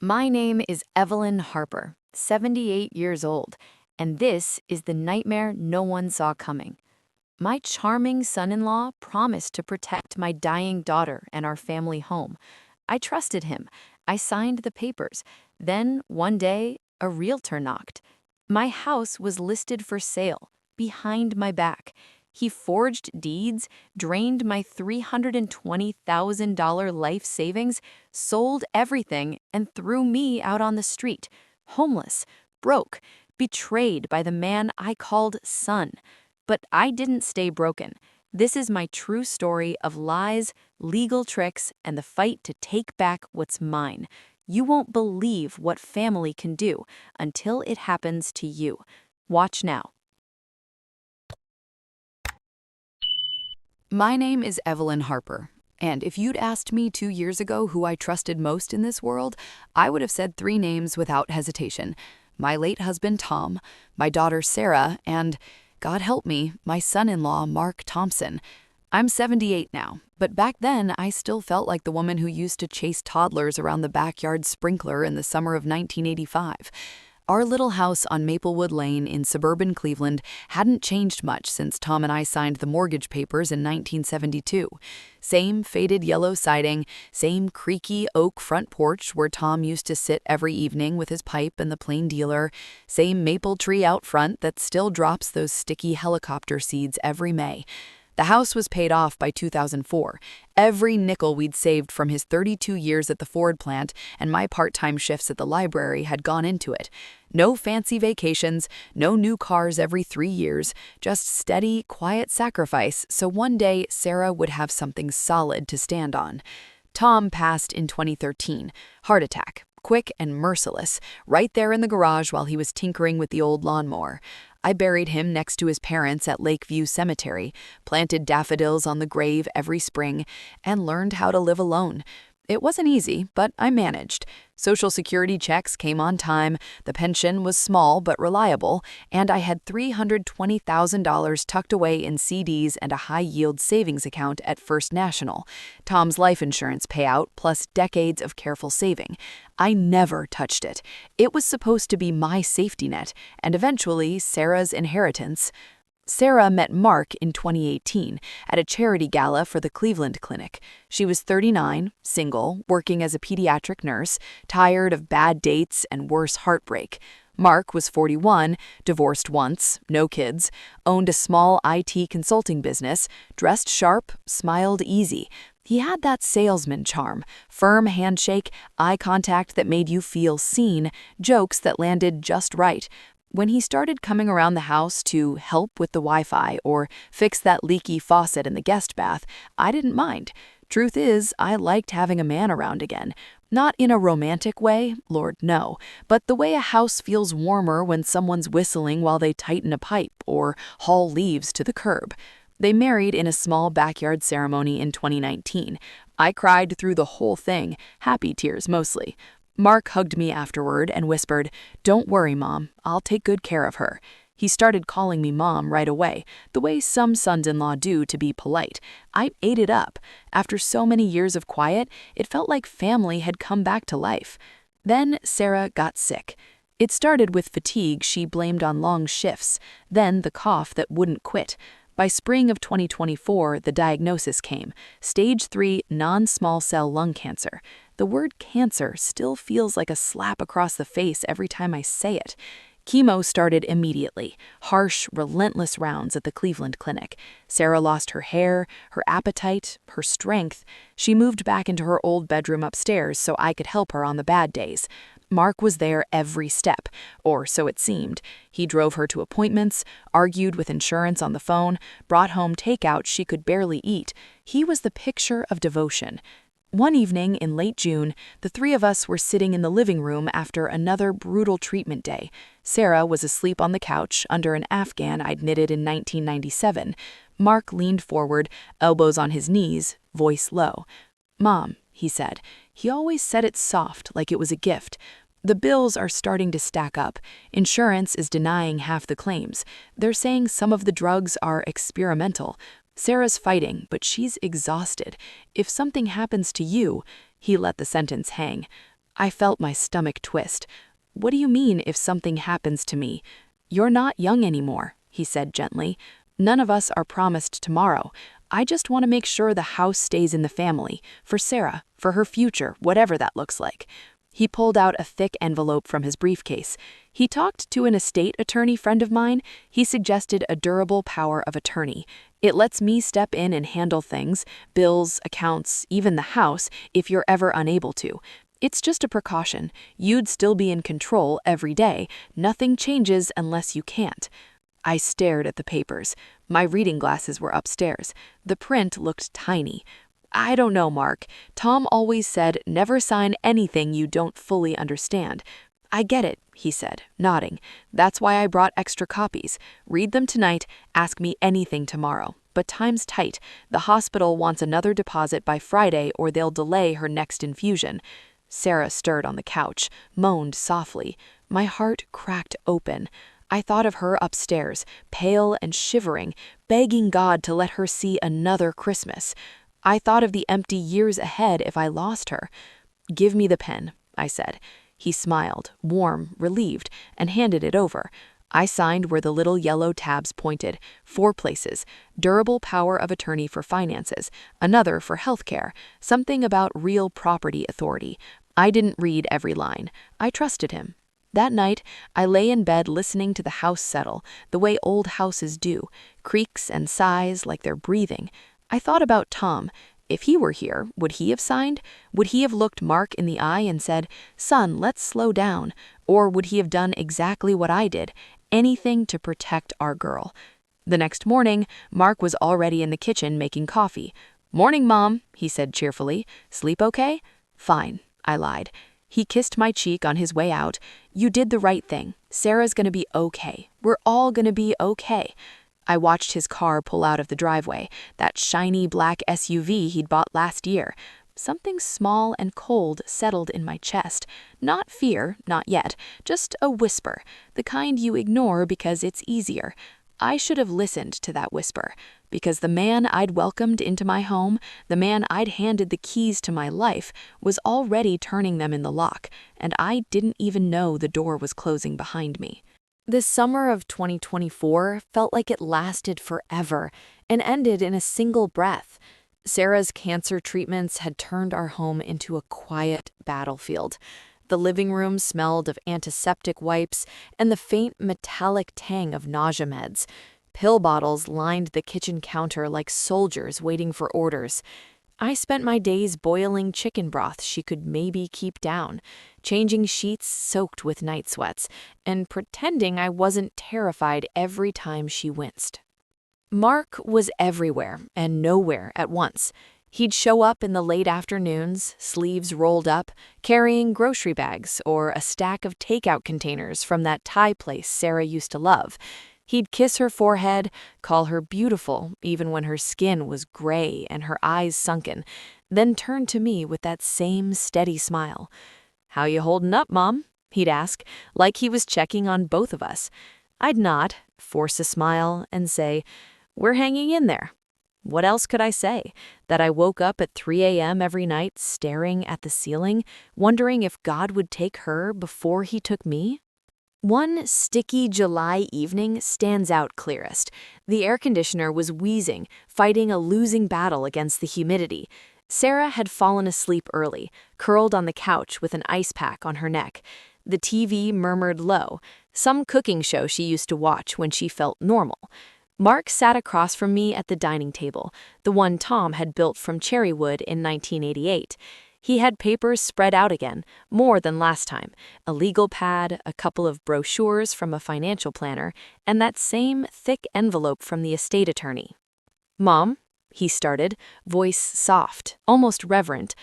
My name is Evelyn Harper, 78 years old, and this is the nightmare no one saw coming. My charming son-in-law promised to protect my dying daughter and our family home. I trusted him. I signed the papers. Then, one day, a realtor knocked. My house was listed for sale, behind my back. He forged deeds, drained my $320,000 life savings, sold everything, and threw me out on the street, homeless, broke, betrayed by the man I called son. But I didn't stay broken. This is my true story of lies, legal tricks, and the fight to take back what's mine. You won't believe what family can do until it happens to you. Watch now. My name is Evelyn Harper, and if you'd asked me 2 years ago who I trusted most in this world, I would have said three names without hesitation. My late husband, Tom, my daughter, Sarah, and, God help me, my son-in-law, Mark Thompson. I'm 78 now, but back then I still felt like the woman who used to chase toddlers around the backyard sprinkler in the summer of 1985. Our little house on Maplewood Lane in suburban Cleveland hadn't changed much since Tom and I signed the mortgage papers in 1972. Same faded yellow siding, same creaky oak front porch where Tom used to sit every evening with his pipe and the plain dealer, same maple tree out front that still drops those sticky helicopter seeds every May. The house was paid off by 2004. Every nickel we'd saved from his 32 years at the Ford plant and my part-time shifts at the library had gone into it. No fancy vacations, no new cars every 3 years, just steady, quiet sacrifice so one day Sarah would have something solid to stand on. Tom passed in 2013. Heart attack. Quick and merciless, right there in the garage while he was tinkering with the old lawnmower. I buried him next to his parents at Lakeview Cemetery, planted daffodils on the grave every spring, and learned how to live alone. It wasn't easy, but I managed. Social Security checks came on time, the pension was small but reliable, and I had $320,000 tucked away in CDs and a high-yield savings account at First National, Tom's life insurance payout plus decades of careful saving. I never touched it. It was supposed to be my safety net, and eventually Sarah's inheritance. Sarah met Mark in 2018 at a charity gala for the Cleveland Clinic. She was 39, single, working as a pediatric nurse, tired of bad dates and worse heartbreak. Mark was 41, divorced once, no kids, owned a small IT consulting business, dressed sharp, smiled easy. He had that salesman charm, firm handshake, eye contact that made you feel seen, jokes that landed just right. When he started coming around the house to help with the Wi-Fi or fix that leaky faucet in the guest bath, I didn't mind. Truth is, I liked having a man around again. Not in a romantic way, Lord no, but the way a house feels warmer when someone's whistling while they tighten a pipe or haul leaves to the curb. They married in a small backyard ceremony in 2019. I cried through the whole thing, happy tears mostly. Mark hugged me afterward and whispered, "Don't worry, Mom, I'll take good care of her." He started calling me Mom right away, the way some sons-in-law do to be polite. I ate it up. After so many years of quiet, it felt like family had come back to life. Then Sarah got sick. It started with fatigue she blamed on long shifts, then the cough that wouldn't quit. By spring of 2024, the diagnosis came, stage 3 non-small cell lung cancer. The word cancer still feels like a slap across the face every time I say it. Chemo started immediately, harsh, relentless rounds at the Cleveland Clinic. Sarah lost her hair, her appetite, her strength. She moved back into her old bedroom upstairs so I could help her on the bad days. Mark was there every step, or so it seemed. He drove her to appointments, argued with insurance on the phone, brought home takeout she could barely eat. He was the picture of devotion. One evening in late June, the three of us were sitting in the living room after another brutal treatment day. Sarah was asleep on the couch under an Afghan I'd knitted in 1997. Mark leaned forward, elbows on his knees, voice low. "Mom," he said. He always said it soft, like it was a gift. "The bills are starting to stack up. Insurance is denying half the claims. They're saying some of the drugs are experimental. Sarah's fighting, but she's exhausted. If something happens to you," he let the sentence hang. I felt my stomach twist. "What do you mean if something happens to me?" "You're not young anymore," he said gently. "None of us are promised tomorrow. I just want to make sure the house stays in the family, for Sarah, for her future, whatever that looks like." He pulled out a thick envelope from his briefcase. He talked to an estate attorney friend of mine. He suggested a durable power of attorney. It lets me step in and handle things, bills, accounts, even the house, if you're ever unable to. It's just a precaution. You'd still be in control every day. Nothing changes unless you can't. I stared at the papers. My reading glasses were upstairs. The print looked tiny. "I don't know, Mark. Tom always said never sign anything you don't fully understand." "I get it," he said, nodding. "That's why I brought extra copies. Read them tonight, ask me anything tomorrow. But time's tight. The hospital wants another deposit by Friday or they'll delay her next infusion." Sarah stirred on the couch, moaned softly. My heart cracked open. I thought of her upstairs, pale and shivering, begging God to let her see another Christmas. I thought of the empty years ahead if I lost her. "Give me the pen," I said. He smiled, warm, relieved, and handed it over. I signed where the little yellow tabs pointed, 4 places: durable power of attorney for finances, another for healthcare, something about real property authority. I didn't read every line. I trusted him. That night, I lay in bed listening to the house settle, the way old houses do, creaks and sighs like they're breathing. I thought about Tom. If he were here, would he have signed? Would he have looked Mark in the eye and said, "Son, let's slow down"? Or would he have done exactly what I did? Anything to protect our girl. The next morning, Mark was already in the kitchen making coffee. "Morning, Mom," he said cheerfully. "Sleep okay?" "Fine," I lied. He kissed my cheek on his way out. "You did the right thing. Sarah's gonna be okay. We're all gonna be okay." I watched his car pull out of the driveway, that shiny black SUV he'd bought last year. Something small and cold settled in my chest. Not fear, not yet, just a whisper, the kind you ignore because it's easier. I should have listened to that whisper, because the man I'd welcomed into my home, the man I'd handed the keys to my life, was already turning them in the lock, and I didn't even know the door was closing behind me. The summer of 2024 felt like it lasted forever and ended in a single breath. Sarah's cancer treatments had turned our home into a quiet battlefield. The living room smelled of antiseptic wipes and the faint metallic tang of nausea meds. Pill bottles lined the kitchen counter like soldiers waiting for orders. I spent my days boiling chicken broth she could maybe keep down, changing sheets soaked with night sweats, and pretending I wasn't terrified every time she winced. Mark was everywhere and nowhere at once. He'd show up in the late afternoons, sleeves rolled up, carrying grocery bags or a stack of takeout containers from that Thai place Sarah used to love. He'd kiss her forehead, call her beautiful even when her skin was gray and her eyes sunken, then turn to me with that same steady smile. "How you holding up, Mom?" he'd ask, like he was checking on both of us. I'd nod, force a smile, and say, "We're hanging in there." What else could I say? That I woke up at 3 a.m. every night staring at the ceiling, wondering if God would take her before he took me? One sticky July evening stands out clearest. The air conditioner was wheezing, fighting a losing battle against the humidity. Sarah had fallen asleep early, curled on the couch with an ice pack on her neck. The TV murmured low, some cooking show she used to watch when she felt normal. Mark sat across from me at the dining table, the one Tom had built from cherry wood in 1988. He had papers spread out again, more than last time, a legal pad, a couple of brochures from a financial planner, and that same thick envelope from the estate attorney. "Mom," he started, voice soft, almost reverent,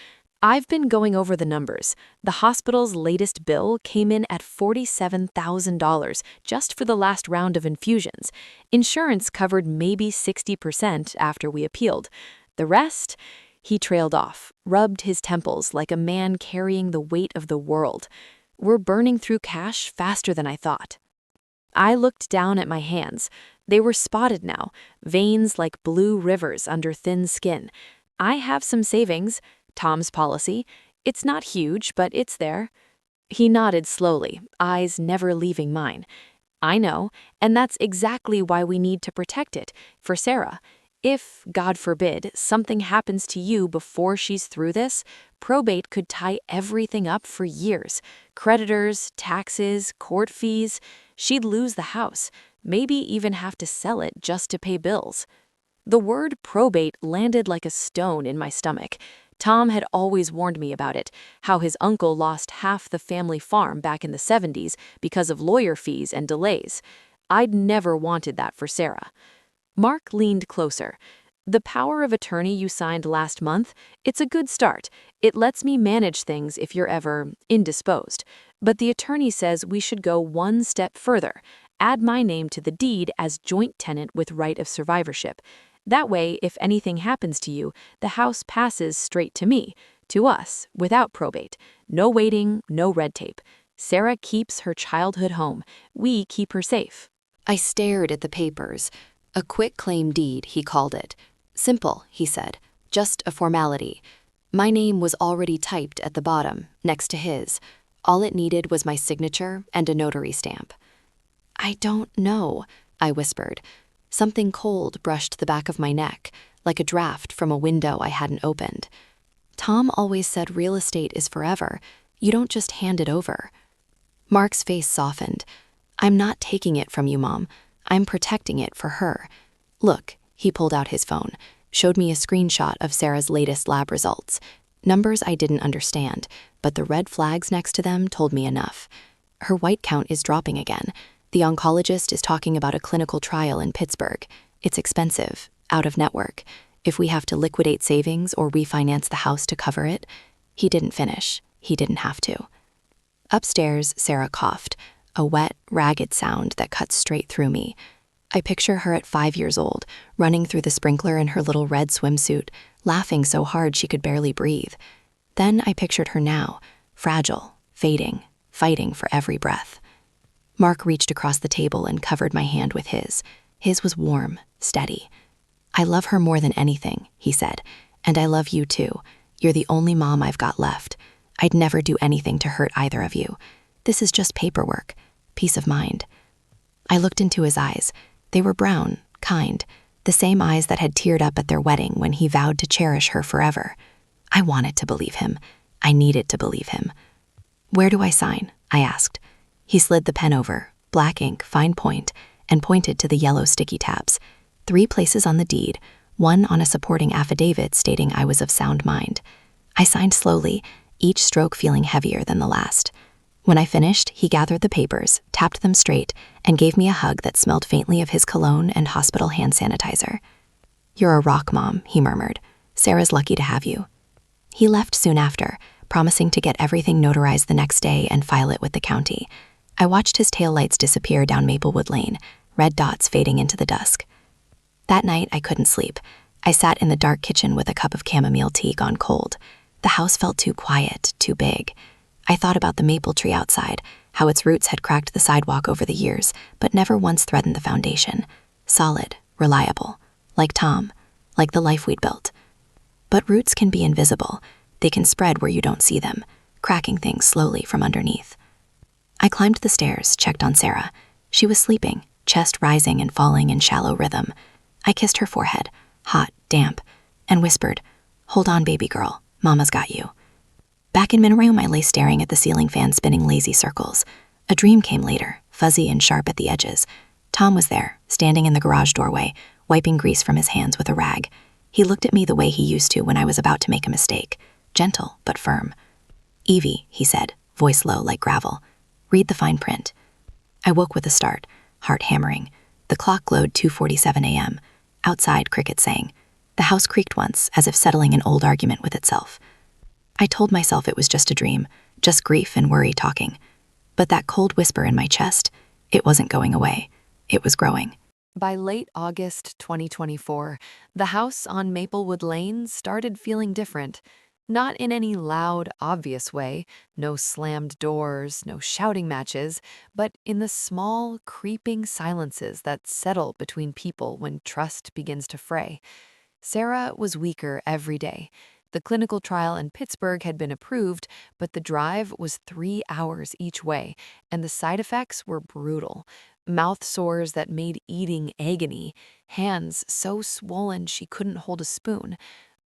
"I've been going over the numbers. The hospital's latest bill came in at $47,000 just for the last round of infusions. Insurance covered maybe 60% after we appealed. The rest..." He trailed off, rubbed his temples like a man carrying the weight of the world. "We're burning through cash faster than I thought." I looked down at my hands. They were spotted now, veins like blue rivers under thin skin. "I have some savings. Tom's policy. It's not huge, but it's there." He nodded slowly, eyes never leaving mine. "I know, and that's exactly why we need to protect it, for Sarah. If, God forbid, something happens to you before she's through this, probate could tie everything up for years. Creditors, taxes, court fees. She'd lose the house, maybe even have to sell it just to pay bills." The word probate landed like a stone in my stomach. Tom had always warned me about it, how his uncle lost half the family farm back in the 70s because of lawyer fees and delays. I'd never wanted that for Sarah. Mark leaned closer. "The power of attorney you signed last month, it's a good start. It lets me manage things if you're ever indisposed. But the attorney says we should go one step further. Add my name to the deed as joint tenant with right of survivorship. That way, if anything happens to you, the house passes straight to me, to us, without probate. No waiting, no red tape. Sarah keeps her childhood home. We keep her safe." I stared at the papers. A quick claim deed, he called it. Simple, he said. Just a formality. My name was already typed at the bottom, next to his. All it needed was my signature and a notary stamp. "I don't know," I whispered. Something cold brushed the back of my neck, like a draft from a window I hadn't opened. Tom always said real estate is forever. You don't just hand it over. Mark's face softened. "I'm not taking it from you, Mom. I'm protecting it for her. Look," he pulled out his phone, showed me a screenshot of Sarah's latest lab results. Numbers I didn't understand, but the red flags next to them told me enough. Her white count is dropping again. The oncologist is talking about a clinical trial in Pittsburgh. It's expensive, out of network. If we have to liquidate savings or refinance the house to cover it. He didn't finish. He didn't have to. Upstairs, Sarah coughed, a wet, ragged sound that cut straight through me. I picture her at 5 years old, running through the sprinkler in her little red swimsuit, laughing so hard she could barely breathe. Then I pictured her now, fragile, fading, fighting for every breath. Mark reached across the table and covered my hand with his. His was warm, steady. "I love her more than anything," he said, "and I love you too. You're the only mom I've got left. I'd never do anything to hurt either of you. This is just paperwork, peace of mind." I looked into his eyes. They were brown, kind, the same eyes that had teared up at their wedding when he vowed to cherish her forever. I wanted to believe him. I needed to believe him. "Where do I sign?" I asked. He slid the pen over, black ink, fine point, and pointed to the yellow sticky tabs. 3 places on the deed, 1 on a supporting affidavit stating I was of sound mind. I signed slowly, each stroke feeling heavier than the last. When I finished, he gathered the papers, tapped them straight, and gave me a hug that smelled faintly of his cologne and hospital hand sanitizer. "You're a rock, Mom," he murmured. "Sarah's lucky to have you." He left soon after, promising to get everything notarized the next day and file it with the county. I watched his taillights disappear down Maplewood Lane, red dots fading into the dusk. That night, I couldn't sleep. I sat in the dark kitchen with a cup of chamomile tea gone cold. The house felt too quiet, too big. I thought about the maple tree outside, how its roots had cracked the sidewalk over the years, but never once threatened the foundation. Solid, reliable, like Tom, like the life we'd built. But roots can be invisible. They can spread where you don't see them, cracking things slowly from underneath. I climbed the stairs, checked on Sarah. She was sleeping, chest rising and falling in shallow rhythm. I kissed her forehead, hot, damp, and whispered, "Hold on, baby girl. Mama's got you." Back in my room, I lay staring at the ceiling fan spinning lazy circles. A dream came later, fuzzy and sharp at the edges. Tom was there, standing in the garage doorway, wiping grease from his hands with a rag. He looked at me the way he used to when I was about to make a mistake, gentle but firm. "Evie," he said, voice low like gravel. "Read the fine print." I woke with a start, heart hammering. The clock glowed 2:47 a.m. Outside, crickets sang. The house creaked once, as if settling an old argument with itself. I told myself it was just a dream, just grief and worry talking. But that cold whisper in my chest, it wasn't going away. It was growing. By late August 2024, the house on Maplewood Lane started feeling different. Not in any loud, obvious way, no slammed doors, no shouting matches, but in the small, creeping silences that settle between people when trust begins to fray. Sarah was weaker every day. The clinical trial in Pittsburgh had been approved, but the drive was 3 hours each way, and the side effects were brutal. Mouth sores that made eating agony, hands so swollen she couldn't hold a spoon.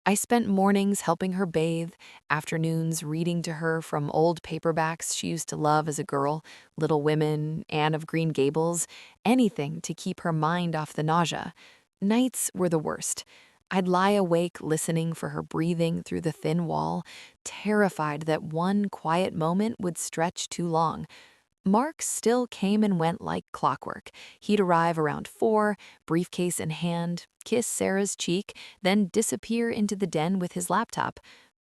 I spent mornings helping her bathe, afternoons reading to her from old paperbacks she used to love as a girl, Little Women, Anne of Green Gables, anything to keep her mind off the nausea. Nights were the worst. I'd lie awake listening for her breathing through the thin wall, terrified that one quiet moment would stretch too long. Mark still came and went like clockwork. He'd arrive around 4, briefcase in hand, kiss Sarah's cheek, then disappear into the den with his laptop.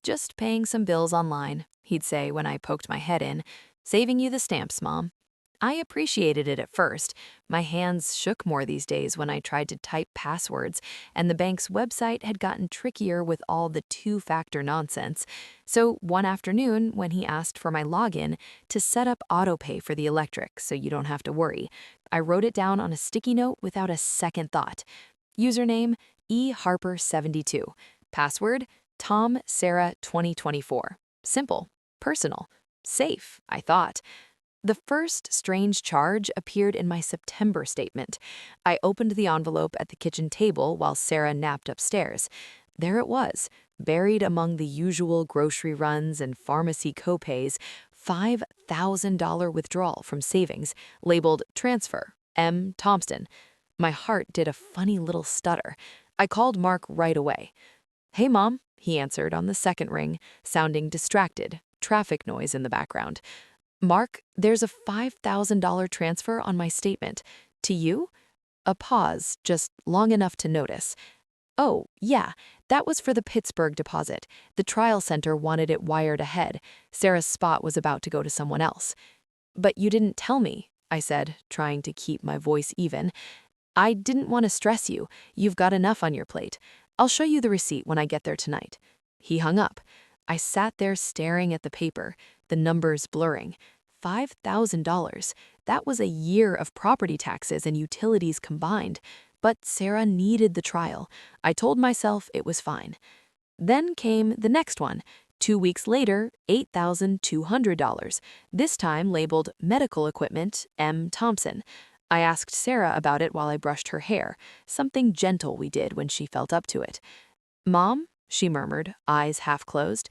"Just paying some bills online," he'd say when I poked my head in. "Saving you the stamps, Mom." I appreciated it at first. My hands shook more these days when I tried to type passwords, and the bank's website had gotten trickier with all the two-factor nonsense. So one afternoon, when he asked for my login to set up autopay for the electric so you don't have to worry, I wrote it down on a sticky note without a second thought. Username, eharper72. Password, Tom Sarah 2024. Simple, personal, safe, I thought. The first strange charge appeared in my September statement. I opened the envelope at the kitchen table while Sarah napped upstairs. There it was, buried among the usual grocery runs and pharmacy copays, $5,000 withdrawal from savings, labeled Transfer, M. Thompson. My heart did a funny little stutter. I called Mark right away. "Hey, Mom," he answered on the second ring, sounding distracted, traffic noise in the background. "Mark, there's a $5,000 transfer on my statement. To you?" A pause, just long enough to notice. "Oh, yeah, that was for the Pittsburgh deposit. The trial center wanted it wired ahead. Sarah's spot was about to go to someone else." "But you didn't tell me," I said, trying to keep my voice even. "I didn't want to stress you. You've got enough on your plate. I'll show you the receipt when I get there tonight." He hung up. I sat there staring at the paper, the numbers blurring. $5,000. That was a year of property taxes and utilities combined. But Sarah needed the trial. I told myself it was fine. Then came the next one. 2 weeks later, $8,200. This time labeled Medical Equipment, M. Thompson. I asked Sarah about it while I brushed her hair, something gentle we did when she felt up to it. "Mom?" she murmured, eyes half closed.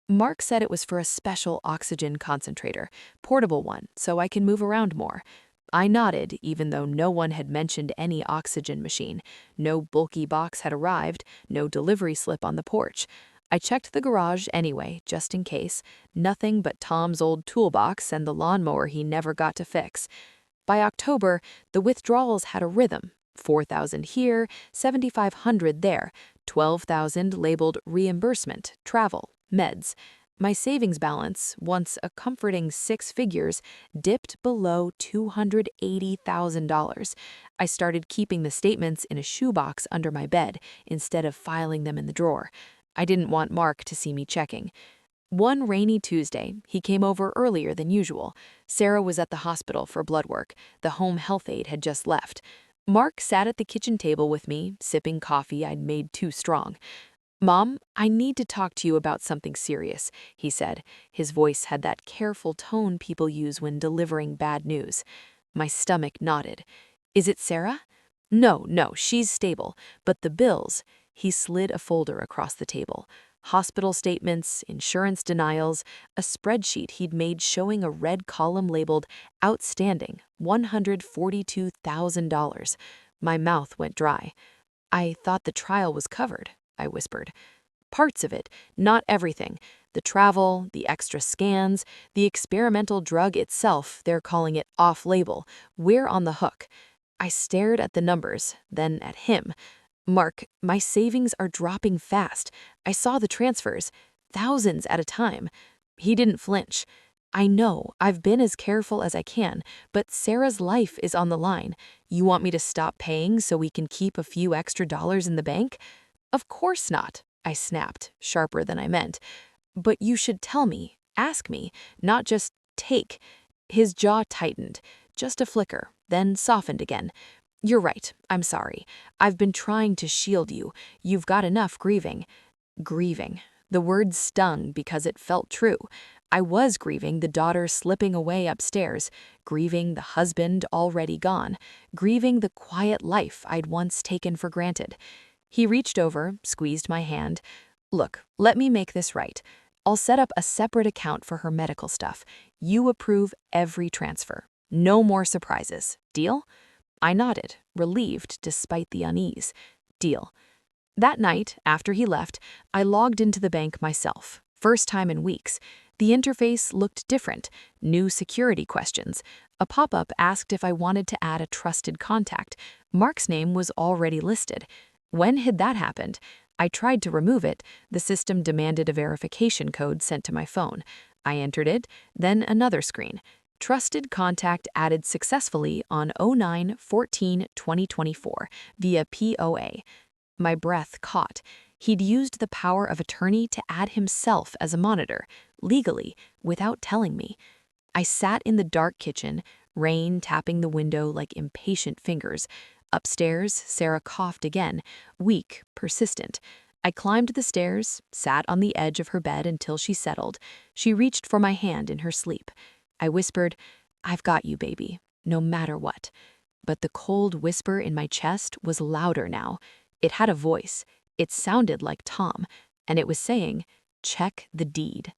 "Mark said it was for a special oxygen concentrator, portable one, so I can move around more." I nodded, even though no one had mentioned any oxygen machine. No bulky box had arrived, no delivery slip on the porch. I checked the garage anyway, just in case. Nothing but Tom's old toolbox and the lawnmower he never got to fix. By October, the withdrawals had a rhythm. 4,000 here, 7,500 there, 12,000 labeled reimbursement, travel, meds. My savings balance, once a comforting 6 figures, dipped below $280,000. I started keeping the statements in a shoebox under my bed instead of filing them in the drawer. I didn't want Mark to see me checking. One rainy Tuesday, he came over earlier than usual. Sarah was at the hospital for blood work. The home health aide had just left. Mark sat at the kitchen table with me, sipping coffee I'd made too strong. "Mom, I need to talk to you about something serious," he said. His voice had that careful tone people use when delivering bad news. My stomach nodded. "Is it Sarah?" No, she's stable. But the bills." He slid a folder across the table. Hospital statements, insurance denials, a spreadsheet he'd made showing a red column labeled Outstanding, $142,000. My mouth went dry. "I thought the trial was covered," I whispered. "Parts of it, not everything. The travel, the extra scans, the experimental drug itself, they're calling it off-label. We're on the hook." I stared at the numbers, then at him. "Mark, my savings are dropping fast. I saw the transfers, thousands at a time." He didn't flinch. "I know, I've been as careful as I can, but Sarah's life is on the line. You want me to stop paying so we can keep a few extra dollars in the bank?" "Of course not," I snapped, sharper than I meant. "But you should tell me, ask me, not just take." His jaw tightened, just a flicker, then softened again. "You're right, I'm sorry. I've been trying to shield you. You've got enough grieving." Grieving. The word stung because it felt true. I was grieving the daughter slipping away upstairs, grieving the husband already gone, grieving the quiet life I'd once taken for granted. He reached over, squeezed my hand. Look, let me make this right. I'll set up a separate account for her medical stuff. You approve every transfer. No more surprises. Deal? I nodded, relieved despite the unease. Deal. That night, after he left, I logged into the bank myself. First time in weeks. The interface looked different. New security questions. A pop-up asked if I wanted to add a trusted contact. Mark's name was already listed. When had that happened? I tried to remove it. The system demanded a verification code sent to my phone. I entered it, then another screen. Trusted contact added successfully on 09/14/2024 via POA. My breath caught. He'd used the power of attorney to add himself as a monitor, legally, without telling me. I sat in the dark kitchen, rain tapping the window like impatient fingers. Upstairs, Sarah coughed again, weak, persistent. I climbed the stairs, sat on the edge of her bed until she settled. She reached for my hand in her sleep. I whispered, "I've got you, baby, no matter what." But the cold whisper in my chest was louder now. It had a voice. It sounded like Tom, and it was saying, "Check the deed."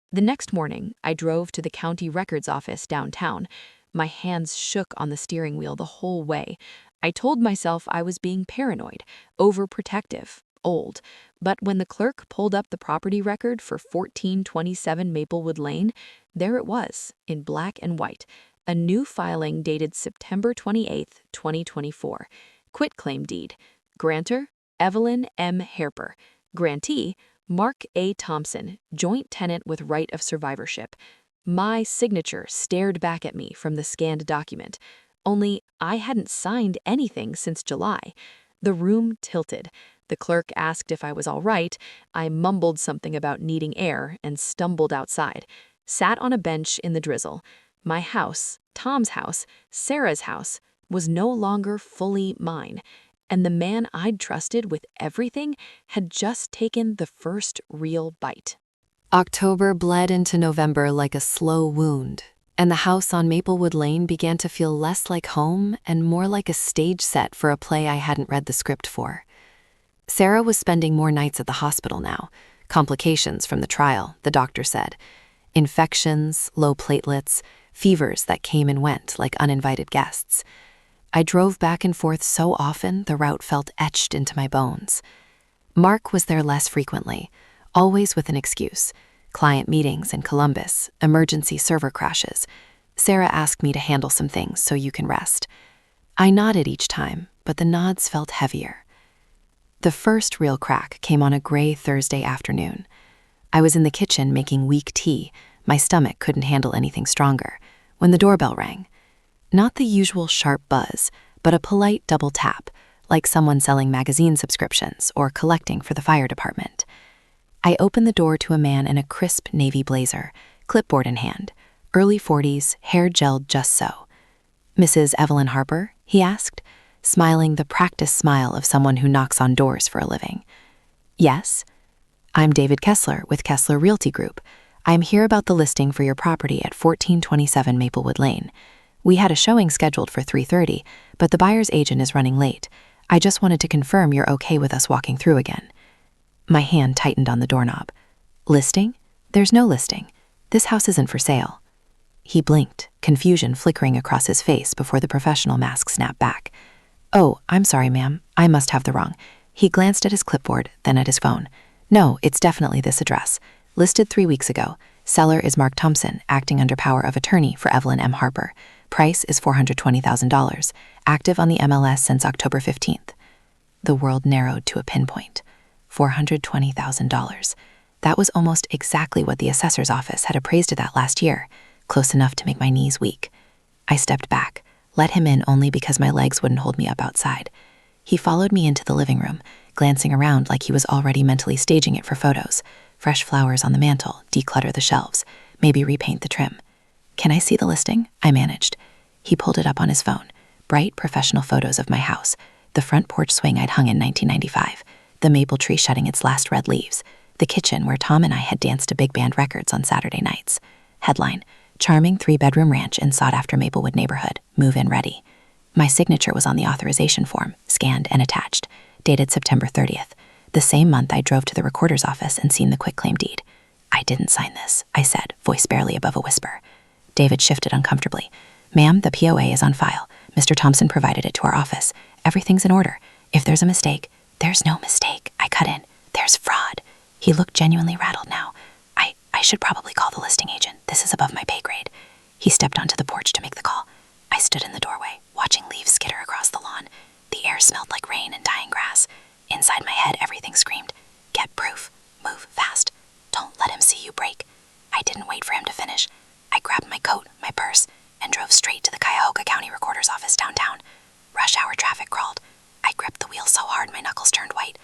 The next morning, I drove to the county records office downtown. My hands shook on the steering wheel the whole way. I told myself I was being paranoid, overprotective, old. But when the clerk pulled up the property record for 1427 Maplewood Lane, there it was, in black and white, a new filing dated September 28, 2024. Quitclaim deed. Grantor, Evelyn M. Harper. Grantee, Mark A. Thompson, joint tenant with right of survivorship. My signature stared back at me from the scanned document. Only I hadn't signed anything since July. The room tilted. The clerk asked if I was all right. I mumbled something about needing air and stumbled outside. Sat on a bench in the drizzle. My house, Tom's house, Sarah's house, was no longer fully mine. And the man I'd trusted with everything had just taken the first real bite. October bled into November like a slow wound, and the house on Maplewood Lane began to feel less like home and more like a stage set for a play I hadn't read the script for. Sarah was spending more nights at the hospital now. Complications from the trial, the doctor said. Infections, low platelets, fevers that came and went like uninvited guests. I drove back and forth so often the route felt etched into my bones. Mark was there less frequently, always with an excuse. Client meetings in Columbus, emergency server crashes. Sarah asked me to handle some things so you can rest. I nodded each time, but the nods felt heavier. The first real crack came on a gray Thursday afternoon. I was in the kitchen making weak tea. My stomach couldn't handle anything stronger, when the doorbell rang. Not the usual sharp buzz, but a polite double tap, like someone selling magazine subscriptions or collecting for the fire department. I opened the door to a man in a crisp navy blazer, clipboard in hand, early 40s, hair gelled just so. "Mrs. Evelyn Harper?" he asked, smiling the practiced smile of someone who knocks on doors for a living. "Yes." "I'm David Kessler with Kessler Realty Group. I'm here about the listing for your property at 1427 Maplewood Lane. We had a showing scheduled for 3:30, but the buyer's agent is running late. I just wanted to confirm you're okay with us walking through again." My hand tightened on the doorknob. "Listing? There's no listing. This house isn't for sale." He blinked, confusion flickering across his face before the professional mask snapped back. "Oh, I'm sorry, ma'am. I must have the wrong." He glanced at his clipboard, then at his phone. "No, it's definitely this address. Listed 3 weeks ago. Seller is Mark Thompson, acting under power of attorney for Evelyn M. Harper. Price is $420,000. Active on the MLS since October 15th. The world narrowed to a pinpoint. $420,000. That was almost exactly what the assessor's office had appraised it at last year, close enough to make my knees weak. I stepped back, let him in only because my legs wouldn't hold me up outside. He followed me into the living room, glancing around like he was already mentally staging it for photos. Fresh flowers on the mantel, declutter the shelves, maybe repaint the trim. "Can I see the listing?" I managed. He pulled it up on his phone. Bright, professional photos of my house, the front porch swing I'd hung in 1995, the maple tree shedding its last red leaves, the kitchen where Tom and I had danced to big band records on Saturday nights. Headline: Charming 3-bedroom ranch in sought-after Maplewood neighborhood, move-in ready. My signature was on the authorization form, scanned and attached, dated September 30th, the same month I drove to the recorder's office and seen the quitclaim deed. "I didn't sign this," I said, voice barely above a whisper. David shifted uncomfortably. "Ma'am, the POA is on file. Mr. Thompson provided it to our office. Everything's in order. If there's a mistake—" "There's no mistake," I cut in. "There's fraud." He looked genuinely rattled now. I should probably call the listing agent. This is above my pay grade." He stepped onto the porch to make the call. I stood in the doorway, watching leaves skitter across the lawn. The air smelled like rain and dying grass. Inside my head, everything screamed, "Get proof. Move fast. Don't let him see you break." I didn't wait for him to finish. I grabbed my coat, my purse, and drove straight to the Cuyahoga County Recorder's office downtown. Rush hour traffic crawled. I gripped the wheel so hard my knuckles turned white.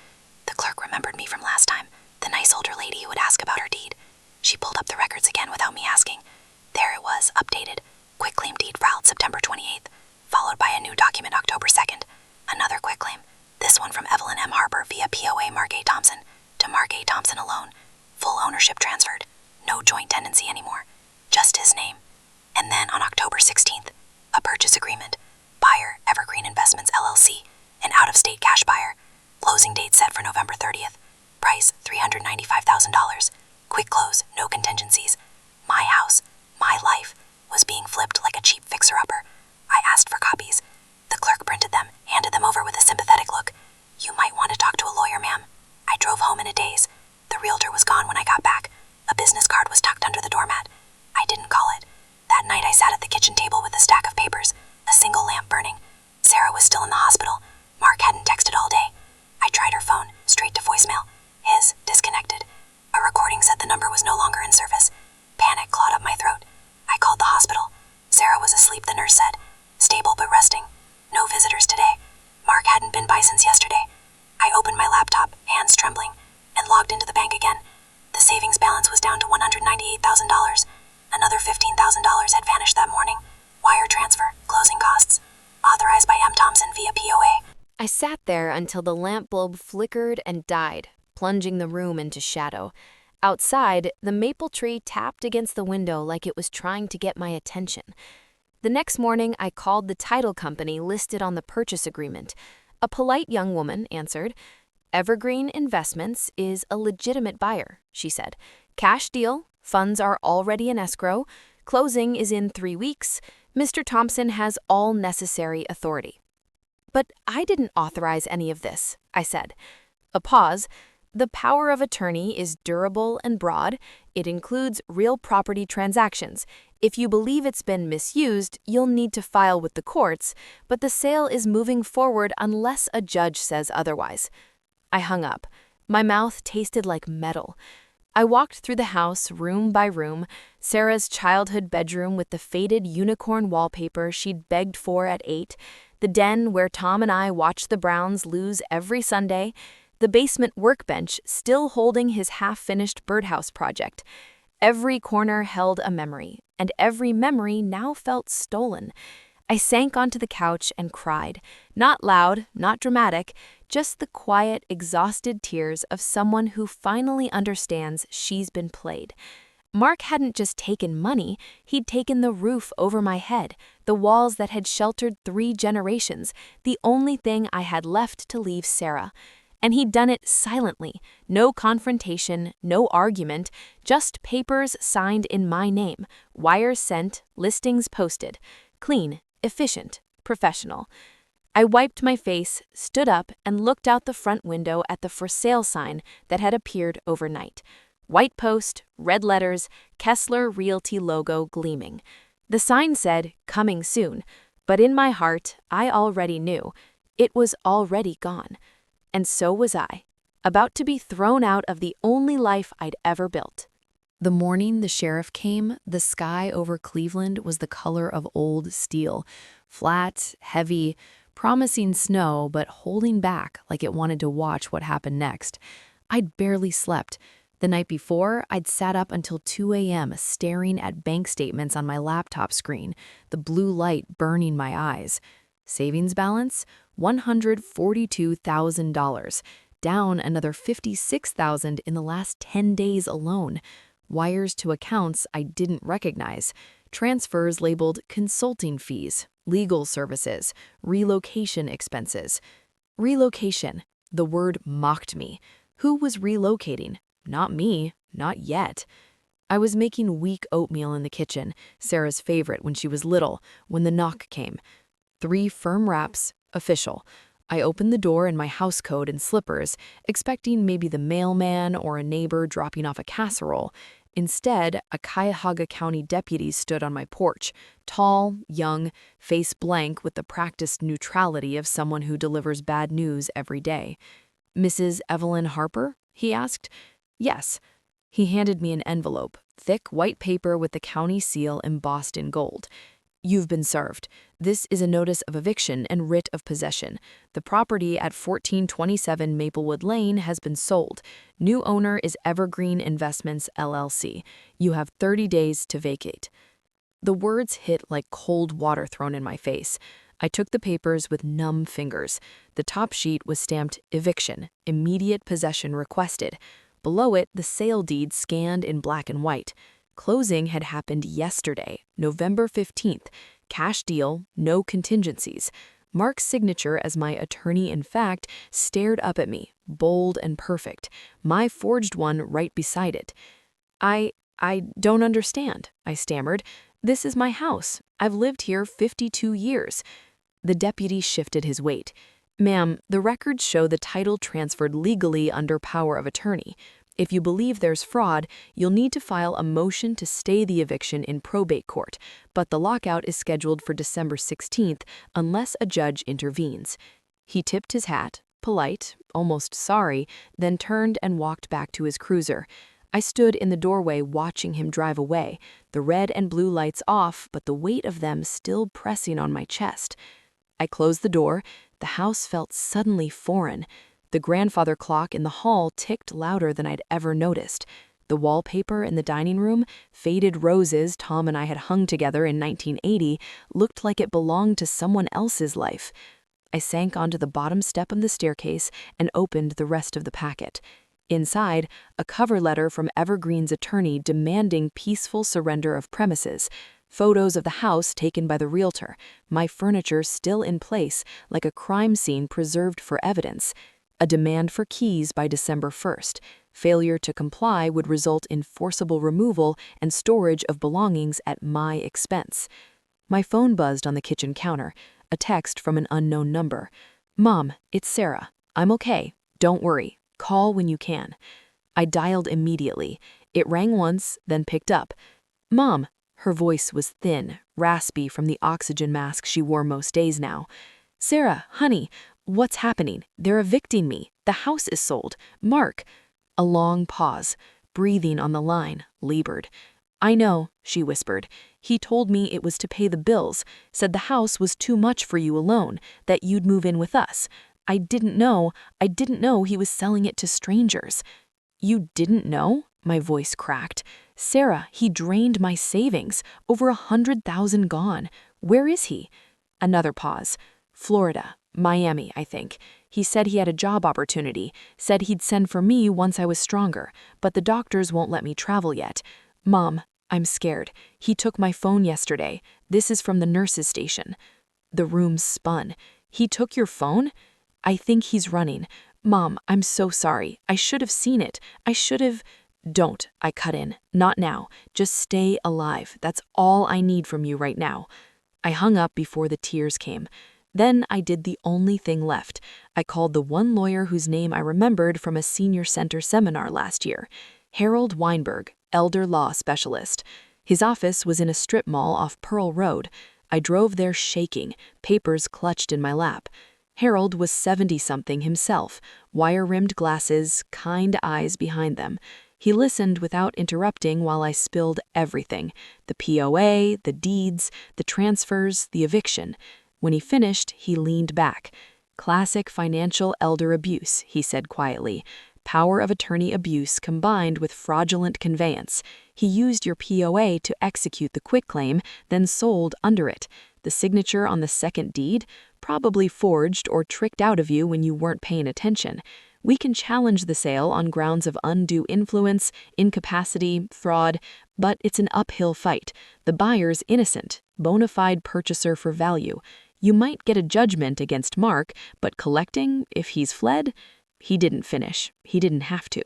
The clerk remembered me from last time, the nice older lady who would ask about her deed. She pulled up the records again without me asking. There it was, updated. Quitclaim deed filed September 28th, followed by a new document October 2nd. Another quitclaim, this one from Evelyn M. Harper via POA Mark A. Thompson to Mark A. Thompson alone. Full ownership transferred. No joint tenancy anymore. Just his name. And then on October 16th, a purchase agreement. Buyer, Evergreen Investments LLC, an out-of-state cash buyer. Closing date set for November 30th. Price $395,000. Quick close, no contingencies. My house, my life, was being flipped like a cheap fixer-upper. I asked for copies. The clerk printed them, handed them over with a sympathetic look. "You might want to talk to a lawyer, ma'am." I drove home in a daze. The realtor was gone when I got back. A business card was tucked under the doormat. I didn't call it. That night I sat at the kitchen table with a stack of papers, a single lamp burning. Sarah was still in the hospital. Mark hadn't texted all day. I tried her phone, straight to voicemail. His, disconnected. A recording said the number was no longer in service. Panic clawed up my throat. I called the hospital. Sarah was asleep, the nurse said. Stable but resting. No visitors today. Mark hadn't been by since yesterday. I opened my laptop, hands trembling, and logged into the bank again. The savings balance was down to $198,000. Another $15,000 had vanished that morning. Wire transfer, closing costs. Authorized by M. Thompson via POA. I sat there until the lamp bulb flickered and died, plunging the room into shadow. Outside, the maple tree tapped against the window like it was trying to get my attention. The next morning, I called the title company listed on the purchase agreement. A polite young woman answered. "Evergreen Investments is a legitimate buyer," she said. "Cash deal, funds are already in escrow, closing is in 3 weeks. Mr. Thompson has all necessary authority." "But I didn't authorize any of this," I said. A pause. "The power of attorney is durable and broad. It includes real property transactions. If you believe it's been misused, you'll need to file with the courts, but the sale is moving forward unless a judge says otherwise." I hung up. My mouth tasted like metal. I walked through the house, room by room. Sarah's childhood bedroom with the faded unicorn wallpaper she'd begged for at 8, the den where Tom and I watched the Browns lose every Sunday, the basement workbench still holding his half-finished birdhouse project. Every corner held a memory, and every memory now felt stolen. I sank onto the couch and cried. Not loud, not dramatic, just the quiet, exhausted tears of someone who finally understands she's been played. Mark hadn't just taken money, he'd taken the roof over my head, the walls that had sheltered 3 generations, the only thing I had left to leave Sarah. And he'd done it silently, no confrontation, no argument, just papers signed in my name, wires sent, listings posted. Clean, efficient, professional. I wiped my face, stood up, and looked out the front window at the for sale sign that had appeared overnight. White post, red letters, Kessler Realty logo gleaming. The sign said, "Coming soon," but in my heart, I already knew. It was already gone. And so was I, about to be thrown out of the only life I'd ever built. The morning the sheriff came, the sky over Cleveland was the color of old steel, flat, heavy, promising snow, but holding back like it wanted to watch what happened next. I'd barely slept. The night before, I'd sat up until 2 a.m. staring at bank statements on my laptop screen, the blue light burning my eyes. Savings balance? $142,000. down another $56,000 in the last 10 days alone. Wires to accounts I didn't recognize, transfers labeled consulting fees, legal services, relocation expenses. Relocation. The word mocked me. Who was relocating? Not me, not yet. I was making weak oatmeal in the kitchen, Sarah's favorite when she was little, when the knock came. 3 firm raps, official. I opened the door in my housecoat and slippers, expecting maybe the mailman or a neighbor dropping off a casserole. Instead, a Cuyahoga County deputy stood on my porch, tall, young, face blank with the practiced neutrality of someone who delivers bad news every day. "Mrs. Evelyn Harper?" he asked. "Yes." He handed me an envelope, thick white paper with the county seal embossed in gold. "You've been served. This is a notice of eviction and writ of possession. The property at 1427 Maplewood Lane has been sold. New owner is Evergreen Investments, LLC. You have 30 days to vacate." The words hit like cold water thrown in my face. I took the papers with numb fingers. The top sheet was stamped eviction, immediate possession requested. Below it, the sale deed scanned in black and white. Closing had happened yesterday, November 15th. Cash deal, no contingencies. Mark's signature as my attorney-in-fact stared up at me, bold and perfect, my forged one right beside it. I don't understand," I stammered. "This is my house. I've lived here 52 years. The deputy shifted his weight. "Ma'am, the records show the title transferred legally under power of attorney. If you believe there's fraud, you'll need to file a motion to stay the eviction in probate court, but the lockout is scheduled for December 16th unless a judge intervenes." He tipped his hat, polite, almost sorry, then turned and walked back to his cruiser. I stood in the doorway watching him drive away, the red and blue lights off, but the weight of them still pressing on my chest. I closed the door. The house felt suddenly foreign. The grandfather clock in the hall ticked louder than I'd ever noticed. The wallpaper in the dining room, faded roses Tom and I had hung together in 1980, looked like it belonged to someone else's life. I sank onto the bottom step of the staircase and opened the rest of the packet. Inside, a cover letter from Evergreen's attorney demanding peaceful surrender of premises. Photos of the house taken by the realtor, my furniture still in place like a crime scene preserved for evidence. A demand for keys by December 1st. Failure to comply would result in forcible removal and storage of belongings at my expense. My phone buzzed on the kitchen counter, a text from an unknown number. "Mom, it's Sarah. I'm okay. Don't worry. Call when you can." I dialed immediately. It rang once, then picked up. "Mom." Her voice was thin, raspy from the oxygen mask she wore most days now. "Sarah, honey, what's happening? They're evicting me. The house is sold. Mark." A long pause. Breathing on the line, labored. "I know," she whispered. "He told me it was to pay the bills, said the house was too much for you alone, that you'd move in with us. I didn't know he was selling it to strangers." "You didn't know?" My voice cracked. "Sarah, he drained my savings. Over 100,000 gone. Where is he?" Another pause. "Florida. Miami, I think. He said he had a job opportunity, said he'd send for me once I was stronger, but the doctors won't let me travel yet. Mom, I'm scared. He took my phone yesterday. This is from the nurse's station." The room spun. "He took your phone?" "I think he's running. Mom, I'm so sorry. I should have seen it. I should have—" "Don't," I cut in. "Not now. Just stay alive. That's all I need from you right now." I hung up before the tears came. Then I did the only thing left. I called the one lawyer whose name I remembered from a senior center seminar last year, Harold Weinberg, elder law specialist. His office was in a strip mall off Pearl Road. I drove there shaking, papers clutched in my lap. Harold was 70-something himself, wire-rimmed glasses, kind eyes behind them. He listened without interrupting while I spilled everything: the POA, the deeds, the transfers, the eviction. When he finished, he leaned back. "Classic financial elder abuse," he said quietly. "Power of attorney abuse combined with fraudulent conveyance. He used your POA to execute the quitclaim, then sold under it. The signature on the second deed? Probably forged or tricked out of you when you weren't paying attention. We can challenge the sale on grounds of undue influence, incapacity, fraud, but it's an uphill fight. The buyer's innocent, bona fide purchaser for value. You might get a judgment against Mark, but collecting, if he's fled? He didn't finish. He didn't have to.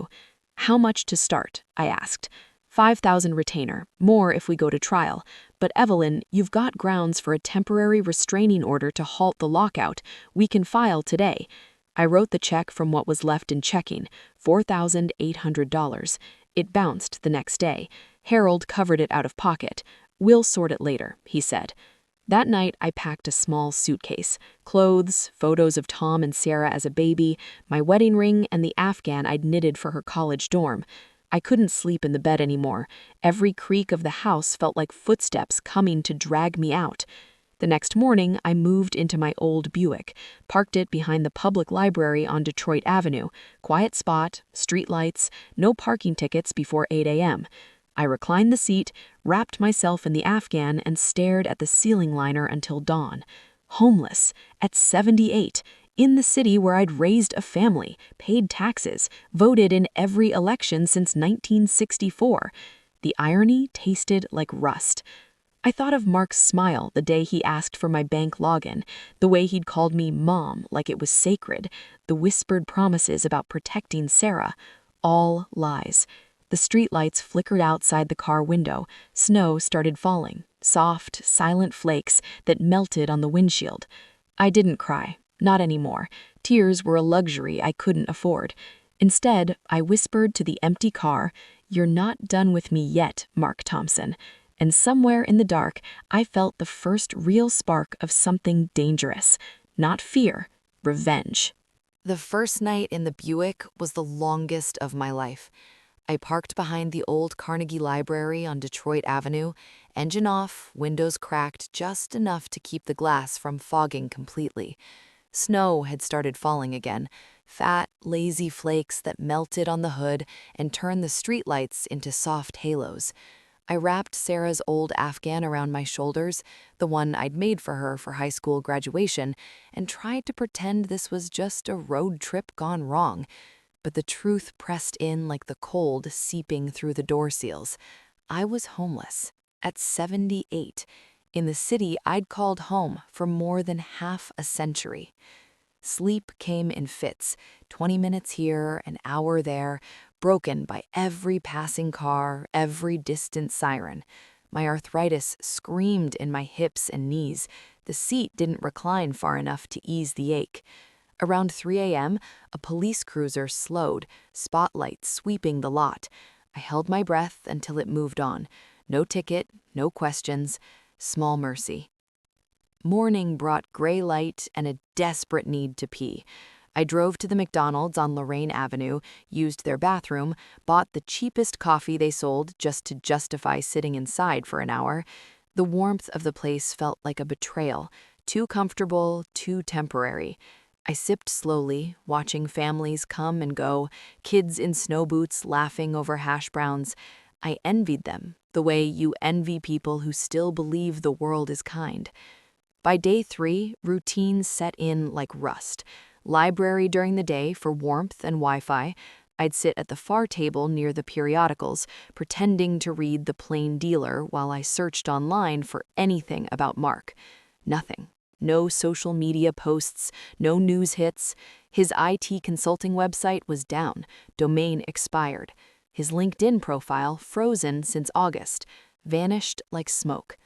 How much to start? I asked. 5,000 retainer, more if we go to trial. But Evelyn, you've got grounds for a temporary restraining order to halt the lockout. We can file today. I wrote the check from what was left in checking, $4,800. It bounced the next day. Harold covered it out of pocket. We'll sort it later, he said. That night, I packed a small suitcase, clothes, photos of Tom and Sarah as a baby, my wedding ring, and the Afghan I'd knitted for her college dorm. I couldn't sleep in the bed anymore. Every creak of the house felt like footsteps coming to drag me out. The next morning, I moved into my old Buick, parked it behind the public library on Detroit Avenue. Quiet spot, street lights, no parking tickets before 8 a.m. I reclined the seat, wrapped myself in the Afghan, and stared at the ceiling liner until dawn. Homeless, at 78, in the city where I'd raised a family, paid taxes, voted in every election since 1964. The irony tasted like rust. I thought of Mark's smile the day he asked for my bank login, the way he'd called me Mom like it was sacred, the whispered promises about protecting Sarah. All lies. The streetlights flickered outside the car window. Snow started falling, soft, silent flakes that melted on the windshield. I didn't cry. Not anymore. Tears were a luxury I couldn't afford. Instead, I whispered to the empty car, "You're not done with me yet, Mark Thompson." And somewhere in the dark, I felt the first real spark of something dangerous. Not fear, revenge. The first night in the Buick was the longest of my life. I parked behind the old Carnegie Library on Detroit Avenue, engine off, windows cracked just enough to keep the glass from fogging completely. Snow had started falling again, fat, lazy flakes that melted on the hood and turned the streetlights into soft halos. I wrapped Sarah's old Afghan around my shoulders, the one I'd made for her for high school graduation, and tried to pretend this was just a road trip gone wrong. But the truth pressed in like the cold seeping through the door seals. I was homeless, at 78, in the city I'd called home for more than half a century. Sleep came in fits, 20 minutes here, an hour there, broken by every passing car, every distant siren. My arthritis screamed in my hips and knees. The seat didn't recline far enough to ease the ache. Around 3 a.m., a police cruiser slowed, spotlight sweeping the lot. I held my breath until it moved on. No ticket, no questions, small mercy. Morning brought gray light and a desperate need to pee. I drove to the McDonald's on Lorraine Avenue, used their bathroom, bought the cheapest coffee they sold just to justify sitting inside for an hour. The warmth of the place felt like a betrayal, too comfortable, too temporary. I sipped slowly, watching families come and go, kids in snow boots laughing over hash browns. I envied them, the way you envy people who still believe the world is kind. By day 3, routine set in like rust. Library during the day for warmth and Wi-Fi. I'd sit at the far table near the periodicals, pretending to read The Plain Dealer while I searched online for anything about Mark. Nothing. No social media posts, no news hits. His IT consulting website was down, domain expired. His LinkedIn profile frozen since August, vanished like smoke.